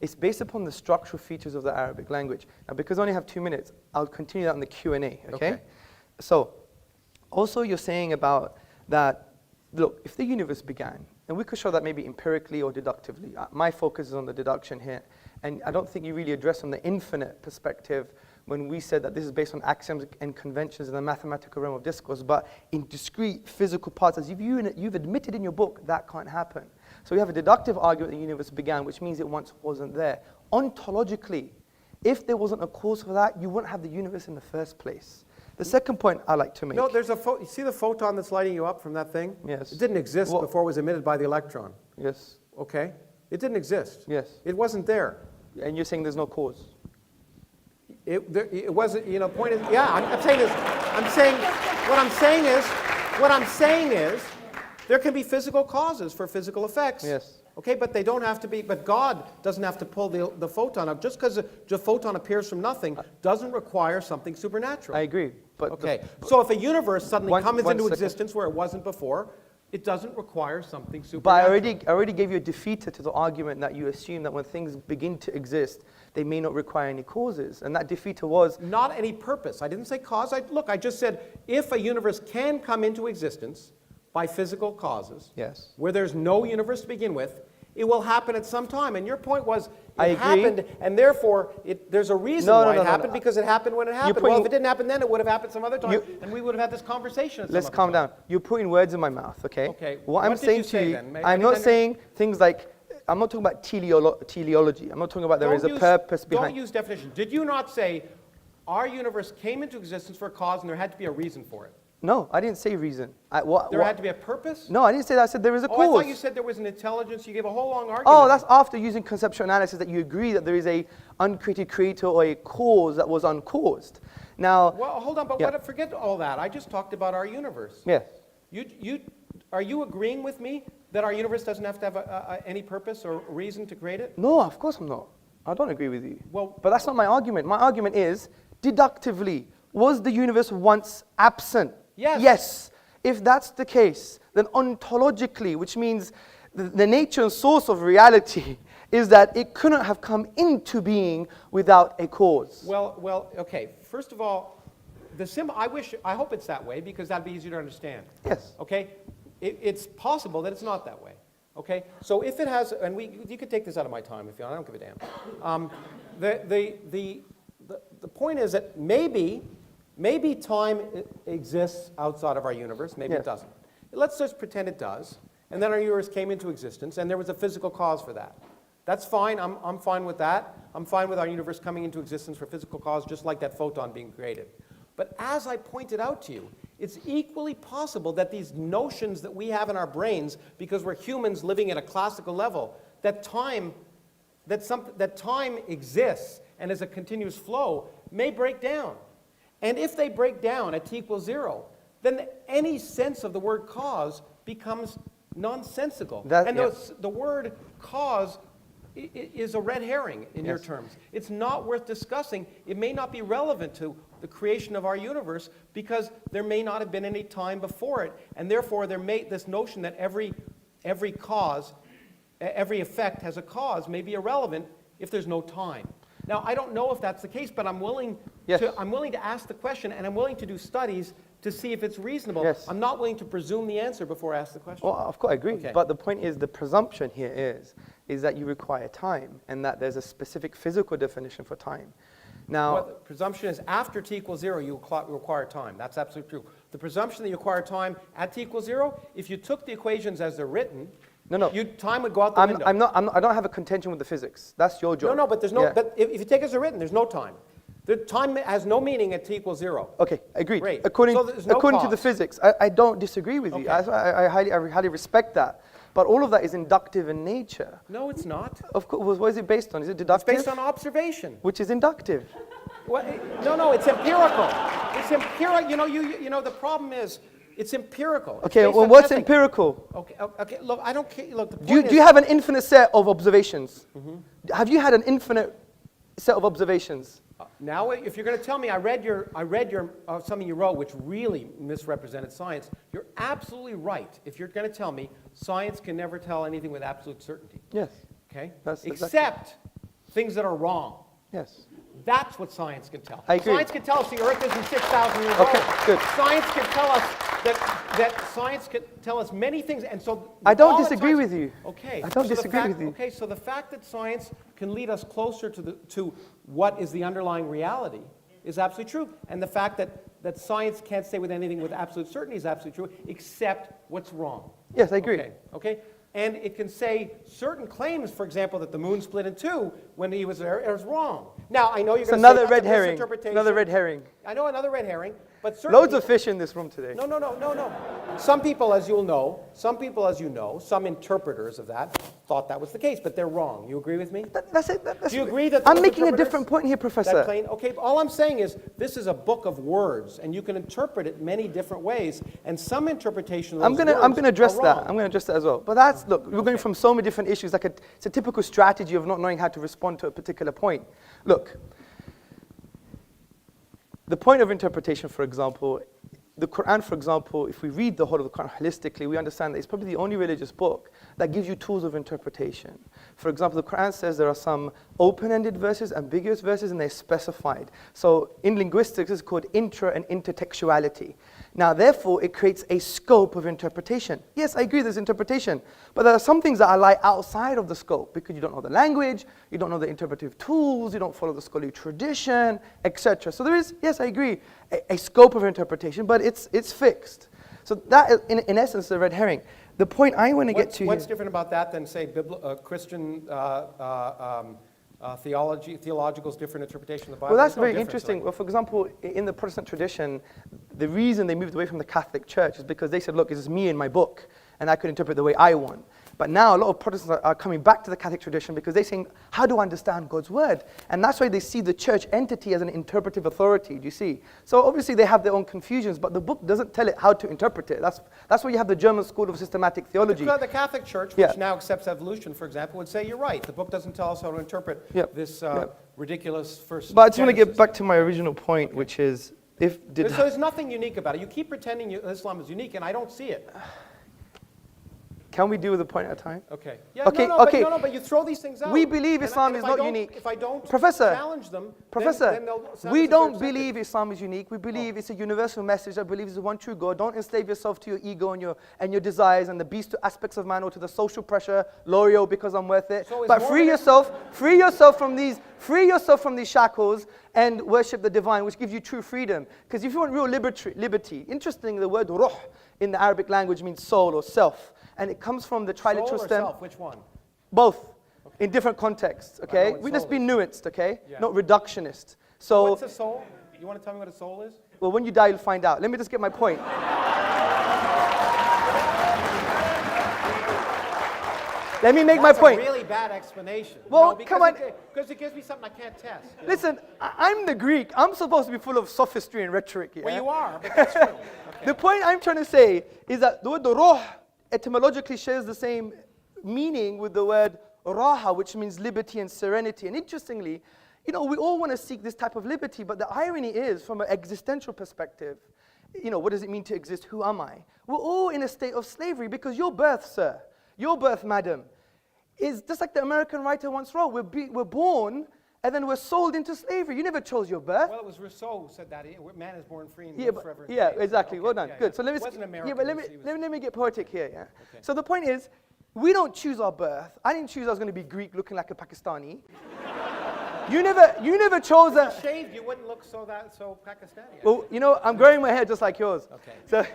It's based upon the structural features of the Arabic language. Now, because I only have 2 minutes, I'll continue that on the Q&A, okay? So, also you're saying about that, look, if the universe began, and we could show that maybe empirically or deductively. My focus is on the deduction here. And I don't think you really address on the infinite perspective when we said that this is based on axioms and conventions in the mathematical realm of discourse, but in discrete physical parts, as you've admitted in your book, that can't happen. So we have a deductive argument that the universe began, which means it once wasn't there. Ontologically, if there wasn't a cause for that, you wouldn't have the universe in the first place. The second point I like to make. No, there's you see the photon that's lighting you up from that thing? Yes. It didn't exist before it was emitted by the electron. Yes. Okay? It didn't exist. Yes. It wasn't there. And you're saying there's no cause? It wasn't, point is, yeah, I'm saying this. What I'm saying is, there can be physical causes for physical effects. Yes. Okay, but they don't have to be, but God doesn't have to pull the photon up. Just because the photon appears from nothing doesn't require something supernatural. I agree. But okay, so if a universe suddenly comes into second. existence where it wasn't before, It doesn't require something But supernatural. I already gave you a defeater to the argument that you assume that when things begin to exist, they may not require any causes. And that defeater was, Not any purpose. I didn't say cause. I just said if a universe can come into existence by physical causes, yes. where there's no universe to begin with, it will happen at some time. And your point was I it agree. happened, and therefore there's a reason No, why no, it no, happened, no. because it happened when it happened. putting- Well, if it didn't happen then, it would have happened some other time, You- and we would have had this conversation at some Let's other calm time. down. You're putting words in my mouth, okay? Okay, What I'm what did saying you to say you, then? I'm not saying things like, I'm not talking about teleology. I'm not talking about there is a purpose Don't behind. use definition. Did you not say our universe came into existence for a cause and there had to be a reason for it? No, I didn't say reason. There had to be a purpose? No, I didn't say that. I said there is a Oh, I cause. thought you said there was an intelligence. You gave a whole long argument. Oh, that's after using conceptual analysis that you agree that there is a uncreated creator or a cause that was uncaused. Now, Well, hold on, but Yeah. forget all that. I just talked about our universe. yes. Are you agreeing with me that our universe doesn't have to have any purpose or reason to create it? No, of course I'm not. I don't agree with you. Well- but that's not my argument. My argument is, deductively, was the universe once absent? Yes. Yes. If that's the case, then ontologically, which means the nature and source of reality, is that it couldn't have come into being without a cause. Well, okay. First of all, I hope it's that way because that'd be easier to understand. Yes. Okay? It's possible that it's not that way. Okay? So if it has, and you could take this out of my time if you want, I don't give a damn. The point is that maybe time exists outside of our universe, maybe Yes. it doesn't. Let's just pretend it does, and then our universe came into existence, and there was a physical cause for that. That's fine, I'm fine with that. I'm fine with our universe coming into existence for physical cause, just like that photon being created. But as I pointed out to you, it's equally possible that these notions that we have in our brains, because we're humans living at a classical level, that time exists and is a continuous flow, may break down. And if they break down at t equals 0, then any sense of the word cause becomes nonsensical. The word cause is a red herring in your terms. It's not worth discussing. It may not be relevant to the creation of our universe because there may not have been any time before it, and therefore this notion that every cause, every effect has a cause may be irrelevant if there's no time. Now, I don't know if that's the case, but I'm willing to ask the question, and I'm willing to do studies to see if it's reasonable. Yes. I'm not willing to presume the answer before I ask the question. Well, of course, I agree. Okay. But the point is, the presumption here is that you require time, and that there's a specific physical definition for time. Now, Well, the presumption is after t equals 0, you require time. That's absolutely true. The presumption that you require time at t equals 0, if you took the equations as they're written, No. time would go out the window. I don't have a contention with the physics. That's your job. No, but there's no. Yeah. But if you take it as written, there's no time. The time has no meaning at t equals 0. Okay, agreed. Great. According So there's no to the cause. physics, I don't disagree with you. Okay. I highly respect that. But all of that is inductive in nature. No, it's not. Of course, what is it based on? Is it It's deductive? based on observation. Which is inductive. No, it's empirical. It's empirical. You know, the problem is, it's empirical. It's Okay, based well, on what's testing. empirical? Okay. Look, I don't care. Look, the Do point you have an infinite set of observations? Mm-hmm. Have you had an infinite set of observations? Now, if you're going to tell me I read your something you wrote which really misrepresented science, you're absolutely right. If you're going to tell me science can never tell anything with absolute certainty, Yes. okay? That's exactly- Except things that are wrong. Yes. That's what science can tell. I agree. Science can tell us the Earth isn't 6,000 years Okay, old. good. Science can tell us that science can tell us many things, and so I don't all the disagree time- with you. Okay. I don't so the disagree fact- with you. Okay, so the fact that science can lead us closer to what is the underlying reality is absolutely true, and the fact that science can't say with anything with absolute certainty is absolutely true, except what's wrong. Yes, I agree. Okay. And it can say certain claims, for example, that the moon split in two when he was there, is wrong. Now, I know you're It's going to say another that's red a herring. misinterpretation. Another red herring. I know another red herring, but certainly... Loads of fish in this room today. No. Some people, as you know, some interpreters of that thought that was the case, but they're wrong. You agree with me? That's it. Do you agree that I'm those making a interpreters- different point here, That Professor. claim, okay, all I'm saying is this is a book of words, and you can interpret it many different ways, and some interpretation of those I'm gonna words address are that. wrong. I'm gonna address that as well. But that's look, we're going from so many different issues. It's a typical strategy of not knowing how to respond to a particular point. Look, the point of interpretation, for example, the Quran, for example, if we read the whole of the Quran holistically, we understand that it's probably the only religious book that gives you tools of interpretation. For example, the Quran says there are some open-ended verses, ambiguous verses, and they're specified. So in linguistics, it's called intra and intertextuality. Now, therefore, it creates a scope of interpretation. Yes, I agree there's interpretation, but there are some things that lie outside of the scope because you don't know the language, you don't know the interpretive tools, you don't follow the scholarly tradition, etc. So there is, yes, I agree, a scope of interpretation, but it's fixed. So that is, in essence, the red herring. The point I want to get to What's here, different about that than, say, Christian theological's different interpretation of the Bible? well, that's There's no very difference, interesting. right? Well, for example, in the Protestant tradition, the reason they moved away from the Catholic Church is because they said, look, it's me and my book, and I could interpret the way I want. But now a lot of Protestants are coming back to the Catholic tradition because they're saying, how do I understand God's word? And that's why they see the church entity as an interpretive authority, do you see? So obviously they have their own confusions, but the book doesn't tell it how to interpret it. That's why you have the German School of Systematic Theology. The Catholic Church, which now accepts evolution, for example, would say, you're right, the book doesn't tell us how to interpret this ridiculous first But I just want to Genesis. get back to my original point, which is, so there's nothing unique about it. You keep pretending Islam is unique, and I don't see it. can we deal with the point at a time? Okay. Yeah, Okay, okay. okay. But you throw these things out. We believe And Islam and is if I not don't- unique. If I don't Professor, challenge them, Professor, then they'll sound we as if don't they're believe Islam is unique. We believe it's a universal message that believes in one true God. Don't enslave yourself to your ego and your desires and the beast aspects of man or to the social pressure, loyal because I'm worth it. So is But free yourself from these shackles and worship the divine, which gives you true freedom. Because if you want real liberty, interestingly, the word ruh in the Arabic language means soul or self. And it comes from the triliteral soul or stem. self? Which one? Both, in different contexts, okay? what We just soul be is. nuanced, okay? Yeah. Not reductionist. So, What's a soul? You want to tell me what a soul is? well, when you die, you'll find out. Let me just get my point. Let me make my point. That's a really bad explanation. Well, come on. Because it gives me something I can't test. you know? Listen, I'm the Greek. I'm supposed to be full of sophistry and rhetoric here. Well, you are, but that's true. Okay. The point I'm trying to say is that the word ruh etymologically shares the same meaning with the word raha, which means liberty and serenity. And interestingly, we all want to seek this type of liberty, but the irony is, from an existential perspective, what does it mean to exist? Who am I? We're all in a state of slavery because your birth, sir, your birth, madam, is just like the American writer once wrote. We're born and then we're sold into slavery. You never chose your birth. Well, it was Rousseau who said that. Man is born free and Yeah, lives but, forever. yeah, enslaved. exactly. Okay, Well done. yeah, Good. yeah. So let me. It wasn't American. Yeah, but let me get poetic here. Yeah. So the point is, we don't choose our birth. I didn't choose I was going to be Greek, looking like a Pakistani. You never chose If that. you shaved, you wouldn't look so Pakistani. Well, I'm growing my hair just like yours. Okay. So,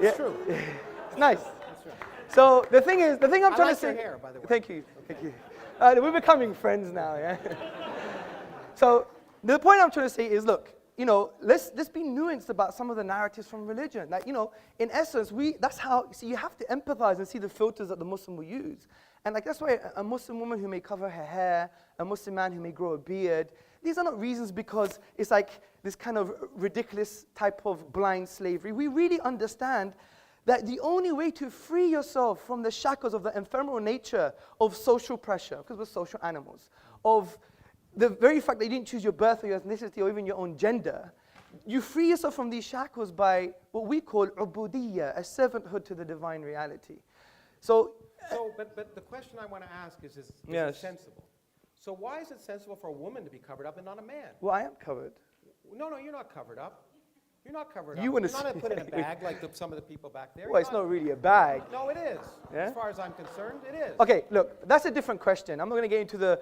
yeah, It's true. it's nice. That's right. So the thing I'm trying like to your say. hair, by the way. Thank you. We're becoming friends now. Yeah. So the point I'm trying to say is, look, let's be nuanced about some of the narratives from religion. That, in essence, that's how. See, you have to empathize and see the filters that the Muslim will use. And that's why a Muslim woman who may cover her hair, a Muslim man who may grow a beard, these are not reasons because it's like this kind of ridiculous type of blind slavery. We really understand that the only way to free yourself from the shackles of the ephemeral nature of social pressure, because we're social animals, of the very fact that you didn't choose your birth or your ethnicity or even your own gender, you free yourself from these shackles by what we call ubudiyya, a servanthood to the divine reality. But the question I want to ask is Yes. it sensible? So why is it sensible for a woman to be covered up and not a man? Well, I am covered. No, you're not covered up. You're not covered up. You wanna You're not say- put in a bag like some of the people back there. Well, it's not really a bag. No, it is. Yeah? As far as I'm concerned, it is. Okay, look, that's a different question. I'm not going to get into the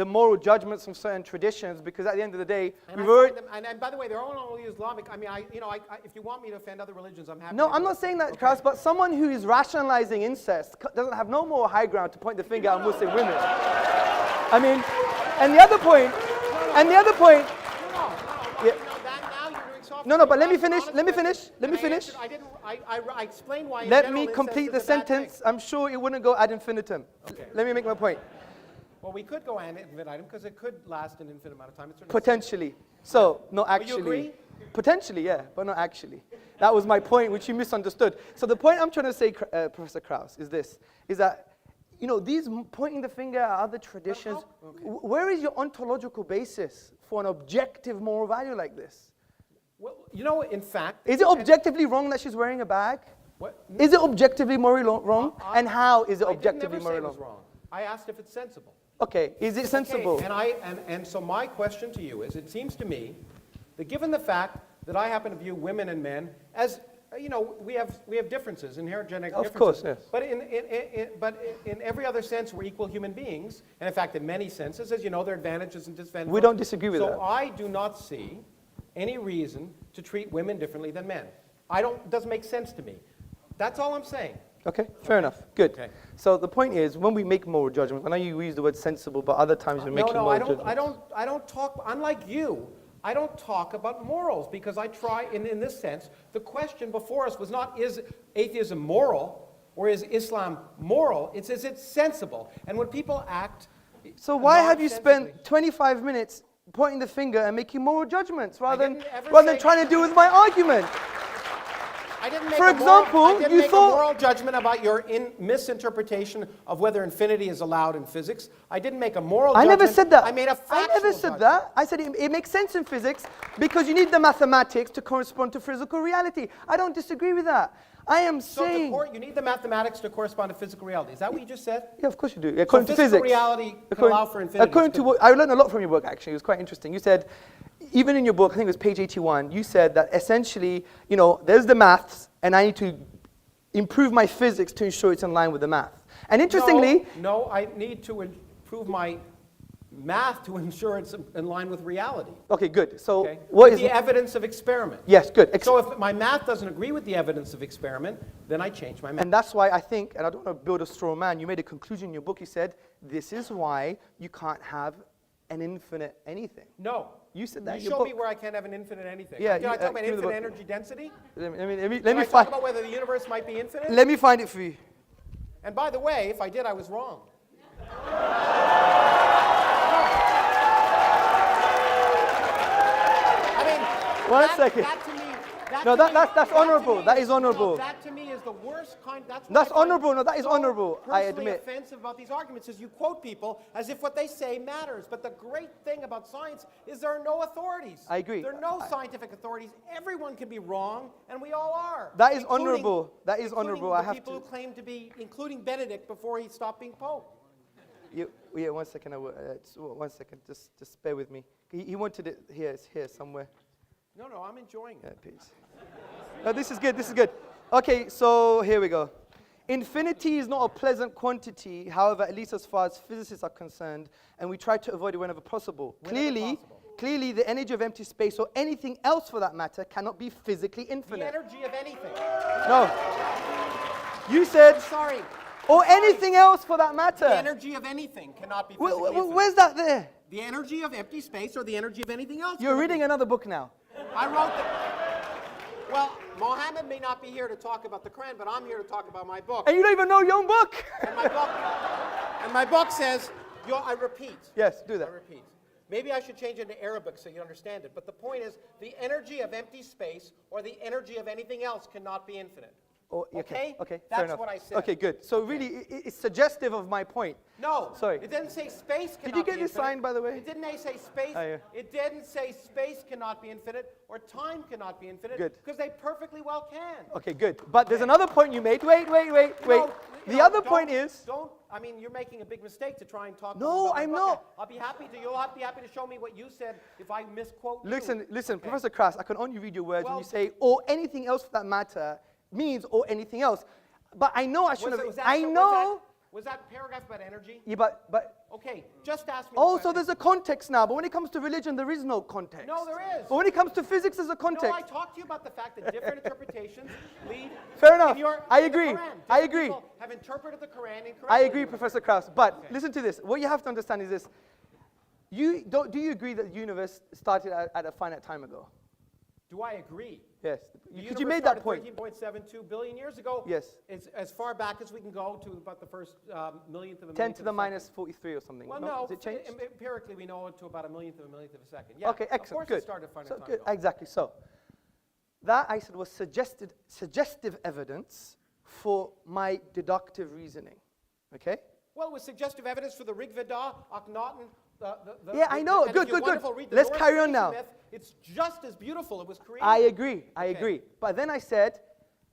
moral judgments from certain traditions because at the end of the day, And, we've already. and by the way, they're all only Islamic. I mean, if you want me to offend other religions, I'm happy. No, to I'm do not it. saying that, Okay. Krauss, but someone who is rationalizing incest doesn't have no more high ground to point the finger at Muslim women. I mean, and the other point. No. Yeah. Now you're doing soft. No, but let me That's finish. not a Let me question. finish. Let me And finish. I explained why. in Let general, me incest complete the is a bad thing. sentence. I'm sure it wouldn't go ad infinitum. Okay. Let me make my point. Well, we could go ad infinitum because it could last an infinite amount of time. It's certainly- Potentially. So, not you actually. agree? Potentially, yeah, but not actually. That was my point, which you misunderstood. So the point I'm trying to say, Professor Krauss, is this, is that, these pointing the finger at other traditions, where is your ontological basis for an objective moral value like this? Well, you know, in fact... Is it objectively wrong that she's wearing a bag? What? Is it objectively morally wrong? And how is it I objectively didn't never say morally it was wrong. I asked if it's sensible. Okay, is it sensible? Okay, and so my question to you is, it seems to me that given the fact that I happen to view women and men as, you know, we have differences, inherent genetic Of differences. course, yes. But in every other sense, we're equal human beings. And in fact, in many senses, as you know, there are advantages and disadvantages. We don't disagree with that. So I do not see any reason to treat women differently than men. It doesn't make sense to me. That's all I'm saying. Okay, fair enough. Good. Okay. So the point is, when we make moral judgments, I know you use the word sensible, but other times you're making moral judgments. I don't talk, unlike you, I don't talk about morals because I try, in this sense, the question before us was not, is atheism moral or is Islam moral? It's, is it sensible? And when people act So why have you nonsensibly- spent 25 minutes pointing the finger and making moral judgments rather than didn't ever say- trying to deal with my argument? I didn't make For a moral- example, I didn't you make thought- a moral judgment about your misinterpretation of whether infinity is allowed in physics. I didn't make a moral I judgment. never said that. I made a factual I never said judgment. that. I said it makes sense in physics because you need the mathematics to correspond to physical reality. I don't disagree with that. I am So saying... you need the mathematics to correspond to physical reality. Is that what you just said? Yeah, of course you do. According to physical physics. reality can allow for infinity. According to what, I learned a lot from your book, actually. It was quite interesting. You said, even in your book, I think it was page 81, you said that essentially, you know, there's the maths, and I need to improve my physics to ensure it's in line with the math. And interestingly... No, I need to improve my math to ensure it's in line with reality. Okay, good. So Okay? what With is... the evidence of experiment. Yes, good. So if my math doesn't agree with the evidence of experiment, then I change my math. And that's why I think, and I don't want to build a straw man, you made a conclusion in your book. You said, this is why you can't have an infinite anything. No. You said that in You your show me book. where I can't have an infinite anything. Yeah, Did I talk about give me the infinite book. energy density? Let Did me I talk find... about whether the universe might be infinite? Let me find it for you. And by the way, if I did, I was wrong. I mean, One second. That to me, No, to me- that's that to honorable. me- That is honorable. No, that to me is the worst kind. That's what That's I find honorable. No, that is so honorable, I personally admit. offensive about these arguments is you quote people as if what they say matters. But the great thing about science is there are no authorities. I agree. There are no scientific authorities. Everyone can be wrong, and we all are. That is including- honorable. That is including honorable. the I have people to- who claim to be, including Benedict before he stopped being Pope. Yeah, 1 second. Just 1 second. Just bear with me. He wanted it here. It's here somewhere. No, I'm enjoying Yeah, it. please. No, this is good. This is good. Okay, so here we go. Infinity is not a pleasant quantity, however, at least as far as physicists are concerned, and we try to avoid it whenever possible. Clearly, the energy of empty space, or anything else for that matter, cannot be physically The infinite. energy of anything. No. You said, Sorry. or anything else for that matter. The energy of anything cannot be physically infinite. Where's that there? The energy of empty space or the energy of anything else. You're cannot reading be- another book now. I wrote the... Well, Mohammed may not be here to talk about the Quran, but I'm here to talk about my book. And you don't even know your own book. And my book says, I repeat. Yes, do that. I repeat. Maybe I should change it into Arabic so you understand it. But the point is, the energy of empty space or the energy of anything else cannot be infinite. Oh, Okay? Okay, That's fair enough. what I said. Okay, good. So really, it's suggestive of my point. No. Sorry. It didn't say space cannot be Did you get infinite. this signed, by the way? It didn't say space. Oh, yeah. It didn't say space cannot be infinite or time cannot be infinite. Good. Because they perfectly well can. Okay, good. But there's another point you made. Wait. No, The other point is... I mean, you're making a big mistake to try and talk No, about my I'm book. not. I'll be happy to. You'll be happy to show me what you said if I misquote you. Listen, Okay. Professor Krauss, I can only read your words when Well- you say, or anything else for that matter, means or anything else. But I know I shouldn't have... I know... Was that paragraph about energy? Yeah, but... Okay, just ask me. the Also, question. there's a context now. But when it comes to religion, there is no context. No, there is. But when it comes to physics, there's a No, context. I talked to you about the fact that different interpretations lead. Fair enough. in your- I in the agree. Quran. I Different agree. people have interpreted the Quran incorrectly. I agree, Professor Krauss. But listen to this. What you have to understand is this. Do you agree that the universe started at a finite time ago? Do I agree? Yes. The Because you universe made that started point. 13.72 billion years ago. Yes. It's as far back as we can go to about the first millionth of a 10 millionth to of the a minus second. 43 or something. Well, no. Has it changed? Empirically, we know it to about a millionth of a second. Yeah. Okay, excellent. Of course Good. it started finite So time good. ago. Exactly. So that I said was suggestive evidence for my deductive reasoning. Okay? Well, it was suggestive evidence for the Rig Veda, Akhenaten. Yeah, I know. and Good, if you good, good. wonderful read the Let's North carry on Asian now. myth, It's just as beautiful. It was created. I agree. I Okay. agree. But then I said,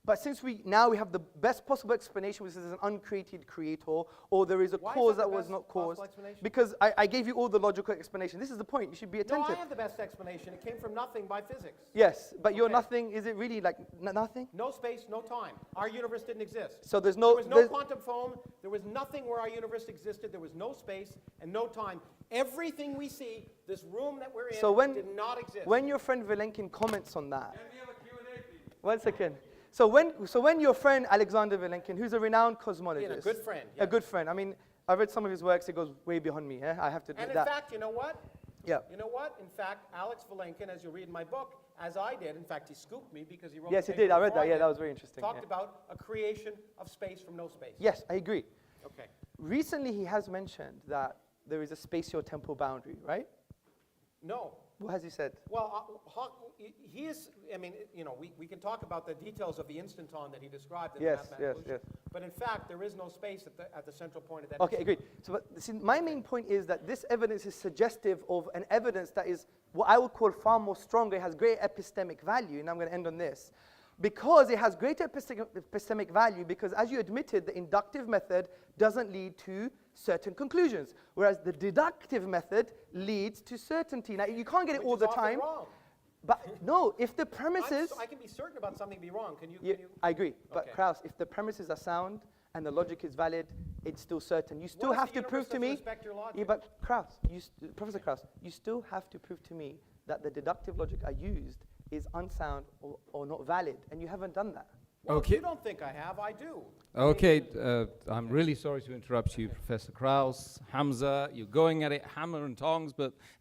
but since we have the best possible explanation, which is an uncreated creator, or there is a Why is cause that that the was best not possible caused. explanation? Because I gave you all the logical explanation. This is the point. You should be No, attentive. I have the best explanation. It came from nothing by physics. Yes, but your Okay. nothing, is it really like nothing? No space, no time. Our universe didn't exist. So there's no- There was no there's- quantum foam. There was nothing where our universe existed. There was no space and no time. Everything we see, this room that we're in, So did not exist. when your friend Vilenkin comments on that, 1 second. So when your friend Alexander Vilenkin, who's a renowned cosmologist, And a good friend, a yeah. good friend. I mean, I read some of his works. It goes way beyond me. I have to And admit in that. fact, you know what? Yeah. You know what? In fact, Alex Vilenkin, as you read in my book, as I did, in fact, he scooped me because he wrote Yes, the he paper did. I read before that. Yeah, did, that was very interesting, Talked yeah. about a creation of space from no space. Yes, I agree. Okay. Recently, he has mentioned that there is a spatio-temporal boundary, right? No. What has he said? Well, he is, I mean, you know, we can talk about the details of the instanton that he described in the Yes, mathematical yes, equation, but in fact, there is no space at the central point of that Okay, instanton. agreed. So, but, see, my main point is that this evidence is suggestive of an evidence that is what I would call far more stronger. It has great epistemic value, and I'm going to end on this. Because it has greater epistemic value, because as you admitted, the inductive method doesn't lead to certain conclusions, whereas the deductive method leads to certainty. Now, you can't get it Which all is the often time. wrong. But no, if the premises... I can be certain about something be wrong. Can you? Yeah, Can you? I agree. But Okay. Krauss, if the premises are sound and the logic is valid, it's still certain. You still What if have the to prove universe to me. doesn't respect your logic? Yeah, but Krauss, Professor Krauss, you still have to prove to me that the deductive logic I used is unsound or not valid, and you haven't done that. Well, Okay. You don't think I have. I do. Okay, I'm really sorry to interrupt you, Professor Krauss. Hamza, you're going at it hammer and tongs, but